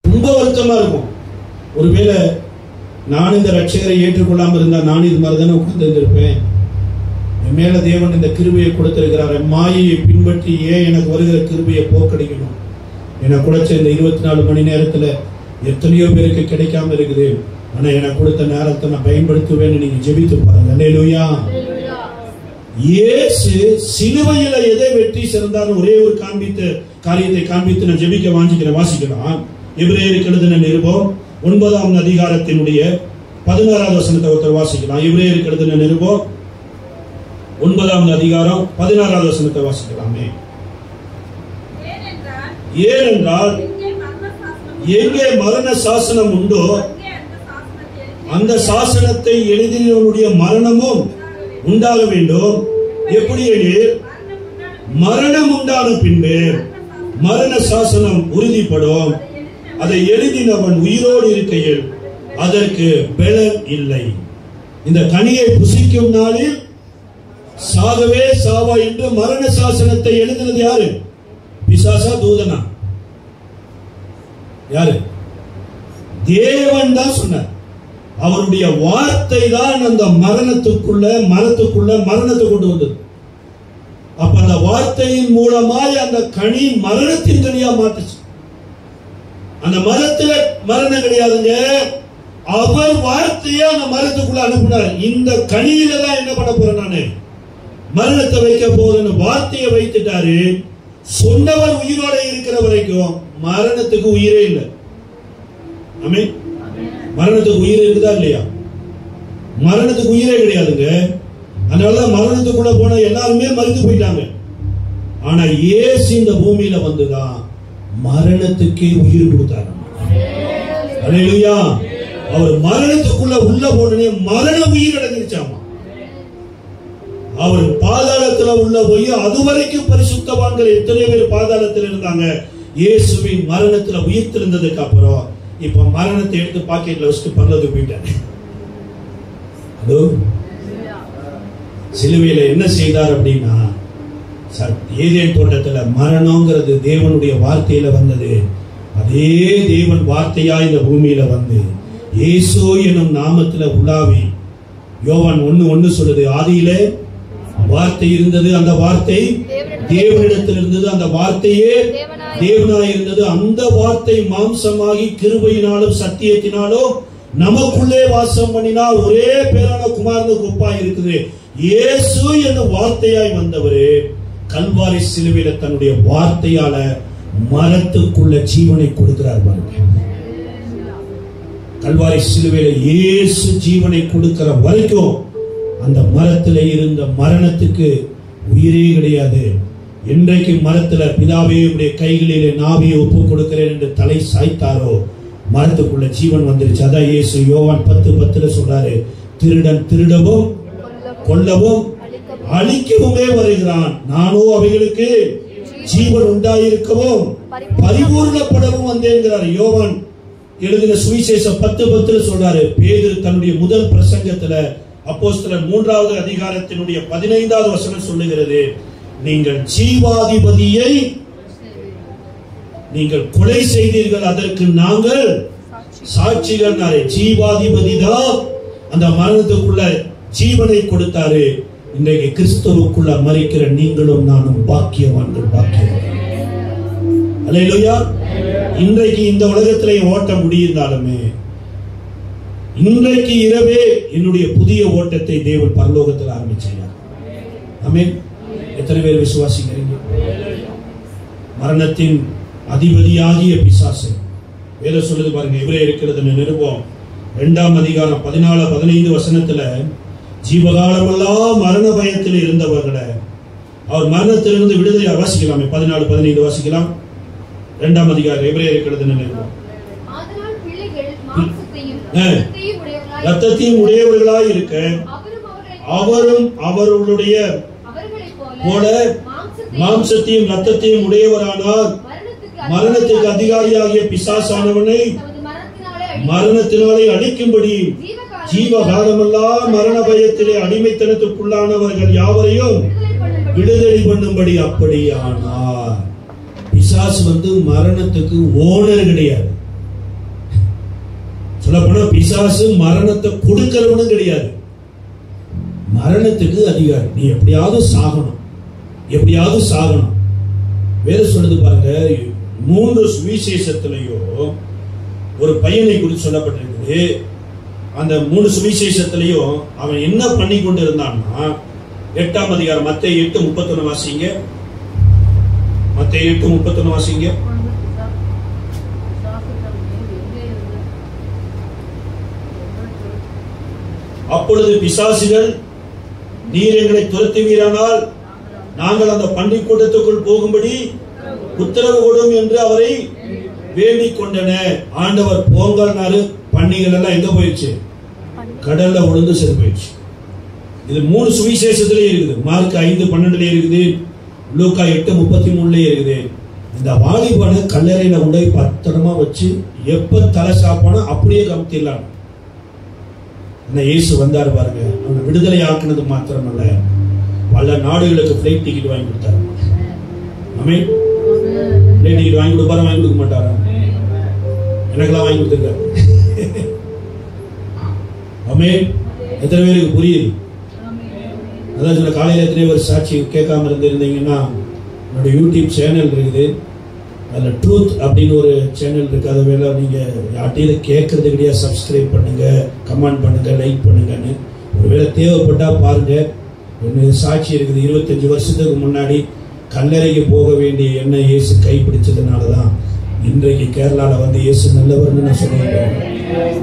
Speaker 1: ரொம்ப வருத்தமா இருக்கும். ஒருவேளை நான் இந்த ரட்சகரை ஏற்றுக்கொள்ளாம இருந்தா நான் இது மாதிரிதானே உட்கார்ந்து இருந்திருப்பேன். என் மேல தேவன் இந்த கிருபையை கொடுத்திருக்கிறார். மாயையை பின்பற்றி ஏன் எனக்கு வருகிற கிருபையை போக்கடிக்கணும்? எனக்கு கொடுத்த இந்த 24 மணி நேரத்துல எத்தனையோ பேருக்கு கிடைக்காம இருக்குது. ஆனா எனக்கு கொடுத்த நேரத்தை நான் பயன்படுத்துவேன்னு நீங்க ஜெபித்து பாருங்க. அல்லேலூயா. இயேசு சிலுவையில எதை வெற்றி சிறந்தாலும் ஒரே ஒரு காரியத்தை காண்பித்து நான் ஜெபிக்க வாஞ்சிக்கிறேன். வாசிக்கலாம். எபிரேயருக்கு எழுதின நிருபம் 9ஆம் அதிகாரத்தினுடைய 16வது வசனத்தை ஒருத்தர் வாசிக்கலாம். எபிரேயருக்கு எழுதின நிருபம் 9ஆம் அதிகாரம் 16வது வசனத்தை வாசிக்கலாமே. ஏனென்றால் எங்கே மரண சாசனம் உண்டோ அந்த சாசனத்தை எழுதினவனுடைய மரணமும் உண்டாக வேண்டும். எப்படி எனில் மரணம் உண்டான பின்பு மரண சாசனம் உறுதிப்படும். அதை எழுதினவன் உயிரோடு இருக்கையில் அதற்கு பலன் இல்லை. இந்த கனியை புசிக்கும் நாளில் சாகவே சாவா என்று மரண சாசனத்தை எழுதினது யாரு? பிசாசா தூதனா? யாரு? தேவன் தான் சொன்னார். அவருடைய வார்த்தை தான் அந்த மரணத்துக்குள்ள மரணத்தை கொண்டு வந்தது. அப்ப அந்த வார்த்தையின் மூலமாய் அந்த கனி மரணத்தின் கனியா மாற்றுச்சு. அந்த மரத்துல மரணம் கிடையாதுங்க. அவர் வார்த்தையா அந்த மரத்துக்குள்ள அனுப்பினார். இந்த கனியில தான் என்ன பண்ண போறேன் நானு? மரணத்தை வைக்க போறேன்னு வார்த்தையை வைத்துட்டாரு. சொன்னவர் உயிரோட இருக்கிற வரைக்கும் மரணத்துக்கு உயிரே இல்லை. ஆமென். மரணத்துக்கு உயிர் இருக்குதா இல்லையா? மரணத்துக்கு உயிரே கிடையாதுங்க. அதனாலதான் மரணத்துக்குள்ள போன எல்லாருமே மறித்து போயிட்டாங்க. ஆனா இயேசு இந்த பூமியில வந்துதான் மரணத்துக்கே உயிர் கொடுத்தார். அல்லேலூயா. அவர் மரணத்துக்குள்ள உள்ள போனே மரண உயிர் அடைஞ்சிருச்சாமா. அவர் பாதாளத்துல உள்ள போய் அதுவரைக்கும் பரிசுத்தவான்கள் எத்தனை பேர் பாதாளத்தில் இருந்தாங்க. இயேசுவின் மரணத்துல உயிர் திறந்ததுக்கு அப்புறம் இப்ப மரணத்தை எடுத்து பாக்கெட்ல வச்சுட்டு பரலோகத்துக்கு போயிட்டாங்க. சிலுவையில என்ன செய்தார் அப்படின்னா, ஏதேன் தோட்டத்துல மரணம்ங்கிறது தேவனுடைய வார்த்தையில வந்தது. அதே தேவன் வார்த்தையா இந்த பூமியில வந்து இயேசு எனும் நாமத்துல உலாவி, யோவான் 1:1 சொல்லுது, ஆதியிலே வார்த்தை இருந்தது, அந்த வார்த்தை தேவனிடத்தில் இருந்தது, அந்த வார்த்தையே தேவனாய் இருந்தது. அந்த வார்த்தை மாம்சமாகி கிருபையினாலும் சத்தியத்தினாலும் நமக்குள்ளே வாசம் பண்ணினார். ஒரே பேரான குமாரனுக்கு ஒப்பாய் இருக்குது. இயேசு என்னும் வார்த்தையாய் வந்தவரே கல்வாரி சிலுவையில தன்னுடைய வார்த்தையால மரத்துக்குள்ள ஜீவனை கொடுக்கிறார் பாருங்க. கல்வாரி சிலுவையில இயேசு ஜீவனை கொடுக்கிற வரைக்கும் அந்த மரத்துல இருந்த மரணத்துக்கு உயிரே கிடையாது. என்றைக்கு மரத்துல பிதாவே உடைய கைகளிலே நாவியை ஒப்பு கொடுக்கிறேன் என்று தலை சாய்த்தாரோ மரத்துக்குள்ள ஜீவன் வந்துருச்சு. அதான் இயேசு யோவான் 10:10 சொல்றாரு, திருடன் திருடவும் கொல்லவும் அழிக்கவுமே வருகிறான், நானோ அவைகளுக்கு ஜீவன் உண்டாயிருக்கவும் பரிபூர்ணப்படவும் வந்தேங்கிறார். யோவான் எழுதின சுவிசேஷம் 10:10 சொல்றாரு. பேதுரு தன்னுடைய முதல் பிரசங்கத்துல அப்போஸ்தலர் 3வது அதிகாரத்தினுடைய 15வது வசனம் சொல்லுகிறது, நீங்கள் ஜீவாதிபதியை நீங்கள் கொலை செய்தீர்கள், அதற்கு நாங்கள் சாட்சிகள். ஜீவாதிபதி தான் அந்த மரணத்துக்குள்ள ஜீவனை கொடுத்தாரு.
Speaker 2: இன்றைக்கு கிறிஸ்துவுக்குள்ள மரிக்கிற நீங்களும் நானும் பாக்கியவான்கள், பாக்கியவான்கள். அல்லேலூயா. இன்றைக்கு இந்த உலகத்திலே ஓட்ட முடிந்தாலுமே இன்றைக்கு இரவே என்னுடைய புதிய ஓட்டத்தை தேவன் பரலோகத்தில் ஆரம்பிச்சார். ஆமென். எத்தனை பேர் விசுவாசிக்கிறீங்க? மரணத்தின் அதிபதியாகிய பிசாசு வேதம் சொல்லுது பாருங்க. எபிரேயருக்கு நிருபம் 2ஆம் அதிகாரம் 14-15 வசனத்துல, ஜீவகாலமெல்லாம் மரண பயத்தில் இருந்தவர்களை அவர் மரணத்திலிருந்து விடுதலை வாசிக்கலாமே. 14-15 வாசிக்கலாம். 2ஆம் அதிகாரம் எபிரேயருக்கு நிருபம். ரத்தத்தையும் உடையவர்களாய் இருக்க அவரும் அவர்களுடைய போல மாம்சத்தையும் ரத்தத்தையும் உடையவரானார். மரணத்துக்கு அதிகாரியாகிய பிசாசானவனை மரணத்தினாலே அழிக்கும்படி ஜீவகாலமெல்லாம் மரண பயத்திலே அடிமைத்தனத்துக்குள்ளானவர்கள் யாவரையும் விடுதலை பண்ணும்படி அப்படியானார். பிசாசு மரணத்துக்கு ஓனர் கிடையாது. சொல்லப்போனா பிசாசு மரணத்தை கொடுக்கிறவனும் கிடையாது. மரணத்துக்கு அதிகாரி. நீ எப்படியாவது சாகணும், எப்படியாவது சாகணும். வேற சொல்லுது பாருங்க. 3 சுவிசேஷத்திலேயோ ஒரு பையனை குறித்து சொல்லப்பட்டிருக்குது. அந்த 3 சுவிசேஷத்திலேயும் அவன் என்ன பண்ணி கொண்டு இருந்தான்னா, 8ஆம் அதிகாரம் மத்தேயு 8:31 வாசிங்க. மத்தேயு 8:31 வாசிங்க. அப்பொழுது பிசாசுகள், நீர் எங்களை துரத்துவீரானால் நாங்கள் அந்த பண்டிகை கூட்டத்துக்குள் போகும்படி உத்தரவு கொடும் என்று அவரை வேண்டிக் கொண்டன. ஆண்டவர் போங்கல்னாரு. பண்டிகைகள் எல்லாம் எங்க போயிடுச்சு? கடல்ல விழுந்து செத்து போயிடுச்சு. இது 3 சுவிசேஷத்திலே இருக்குது. மார்க் 5:12 இருக்குது, லூக்கா 8:33 இருக்குது. இந்த வாலிபனை கல்லறையில உடை பத்திரமா வச்சு எப்ப தலை சாப்பானோ அப்படியே கமுத்திடலாம். இயேசு வந்தார் பாருங்க. அவனை விடுதலை ஆக்குனது மாத்திரமல்ல, பல நாடுகளுக்கு பிளைட் டிக்கெட் வாங்கி கொடுத்தாரு. ஆமென். பிளைட் டிக்கெட் வாங்கி கொடுப்பாரா? வாங்கி கொடுக்க மாட்டாரா? எனக்கெல்லாம் வாங்கி கொடுத்துருக்காரு. ஆமென். எத்தனை பேருக்கு புரியுது? அதான் சொல்ல, காலையில எத்தனை பேர் சாட்சி கேட்காம இருந்தீங்கன்னா, என்னோட யூடியூப் சேனல் இருக்குது. அதில் ட்ரூத் அப்படின்னு ஒரு சேனல் இருக்கு. அதை வேலை நீங்க யார்ட்டையும் கேட்கறது கிடையாது. சப்ஸ்கிரைப் பண்ணுங்க, கமெண்ட் பண்ணுங்க, லைக் பண்ணுங்கன்னு. ஒருவேளை தேவைப்பட்டா பாருங்க. என்னுடைய சாட்சி இருக்குது. 25 வருஷத்துக்கு முன்னாடி கல்லறைக்கு போக வேண்டிய என்ன இயேசு கைப்பிடிச்சதுனாலதான் இன்றைக்கு கேரளாவில் இயேசு நல்லவர்னு நான் சொல்லியிருக்கேன்.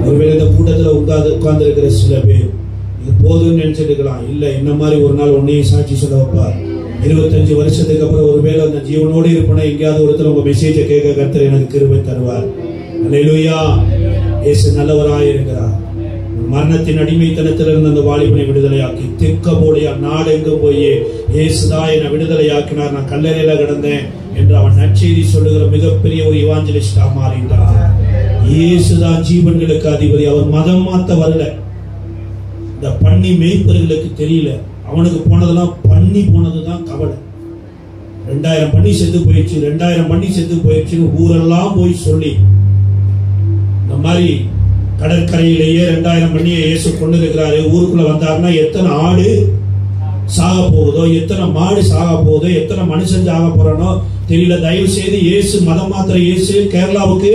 Speaker 2: ஒருவேளை இந்த கூட்டத்தில் உட்கார்ந்து இருக்கிற சில பேர் இது போதும்னு நினைச்சிருக்கலாம். இல்ல, இந்த மாதிரி ஒரு நாள் உன்னையும் சாட்சி சொல்ல வைப்பார். 25 வருஷத்துக்கு அப்புறம் ஒருவேளை அந்த ஜீவனோடு இருப்பனா எங்கேயாவது ஒருத்தர் உங்க மெசேஜை கேட்க கர்த்தர் எனக்கு கிருபை தருவார். அல்லேலூயா. இயேசு நல்லவராய் இருக்கிறார். மரணத்தின் அடிமைத்தனத்திலிருந்து அந்த வாலிபனை விடுதலையாக்கி தெற்கபோடைய நாடெங்கும் போய் இயேசுதான் என்னை விடுதலையாக்கினார், நான் கல்லறையில கிடந்தேன் என்று அவன் நற்செய்தி சொல்லுகிற மிகப்பெரிய ஒரு இவாஞ்சலிஸ்டா மாறிட்டார். இயேசுதான் ஜீவன்களுக்கு அதிபதி. அவர் மதம் மாத்த வரல. இந்த பண்ணி மேய்ப்பர்களுக்கு தெரியல. அவனுக்கு போனதெல்லாம் பண்ணி போனதுதான் கவலை. 2000 பண்ணி செத்து போயிடுச்சு, 2000 பண்ணி செத்து போயிடுச்சுன்னு ஊரெல்லாம் போய் சொல்லி, இந்த மாதிரி கடற்கரையிலேயே 2000 பண்ணியை இயேசு கொண்டு இருக்கிறாரு. ஊருக்குள்ள வந்தாருன்னா எத்தனை ஆடு சாக போகுதோ, எத்தனை மாடு சாக போகுதோ, எத்தனை மனுஷன் சாக போறானோ தெரியல. தயவு செய்து இயேசு மதம் மாத்திர இயேசு கேரளாவுக்கு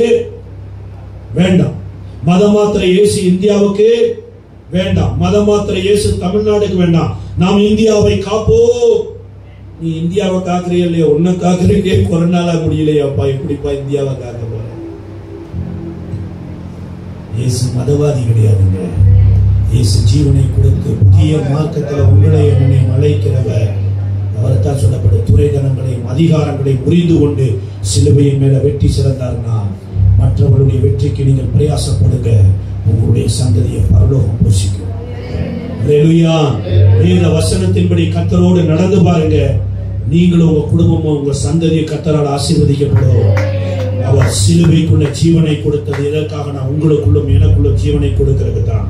Speaker 2: வேண்டாம். மதம் மாத்திர இயேசு இந்தியாவுக்கு வேண்டாம். மதம் மாத்திர இயேசு தமிழ்நாடுக்கு வேண்டாம். நாம் இந்தியாவை காப்போம். நீ இந்தியாவை காக்குறிய இல்லையா? உன்னை காக்குறீங்க. கொரோனால முடியலையாப்பா, எப்படிப்பா இந்தியாவை காக்க போற? இயேசு மதவாதி கிடையாதுங்க. இயேசு ஜீவனை கொடுத்து புதிய மார்க்கத்தில் உங்களை என்னை அழைக்கிறவர். அவர்தான் சொல்லப்பட்ட துறைதனங்களையும் அதிகாரங்களையும் புரிந்து கொண்டு சிலுவையின் மேல வெற்றி சிறந்தார்னா மற்றவர்களுடைய வெற்றிக்கு நீங்கள் பிரயாசப்படுங்க. உங்களுடைய சந்ததியை பரலோகம் போஷிக்கும். அல்லேலூயா. இந்த வசனத்தின்படி கர்த்தரோடு நடந்து பாருங்க. நீங்களும் உங்க குடும்பமும் உங்க சந்ததியை கர்த்தரால் ஆசீர்வதிக்கப்படும். அவர் சிலுவைக்குள்ள ஜீவனை கொடுத்தது எதற்காக? நான் உங்களுக்குள்ளும் எனக்குள்ளும் ஜீவனை கொடுக்கிறது தான்.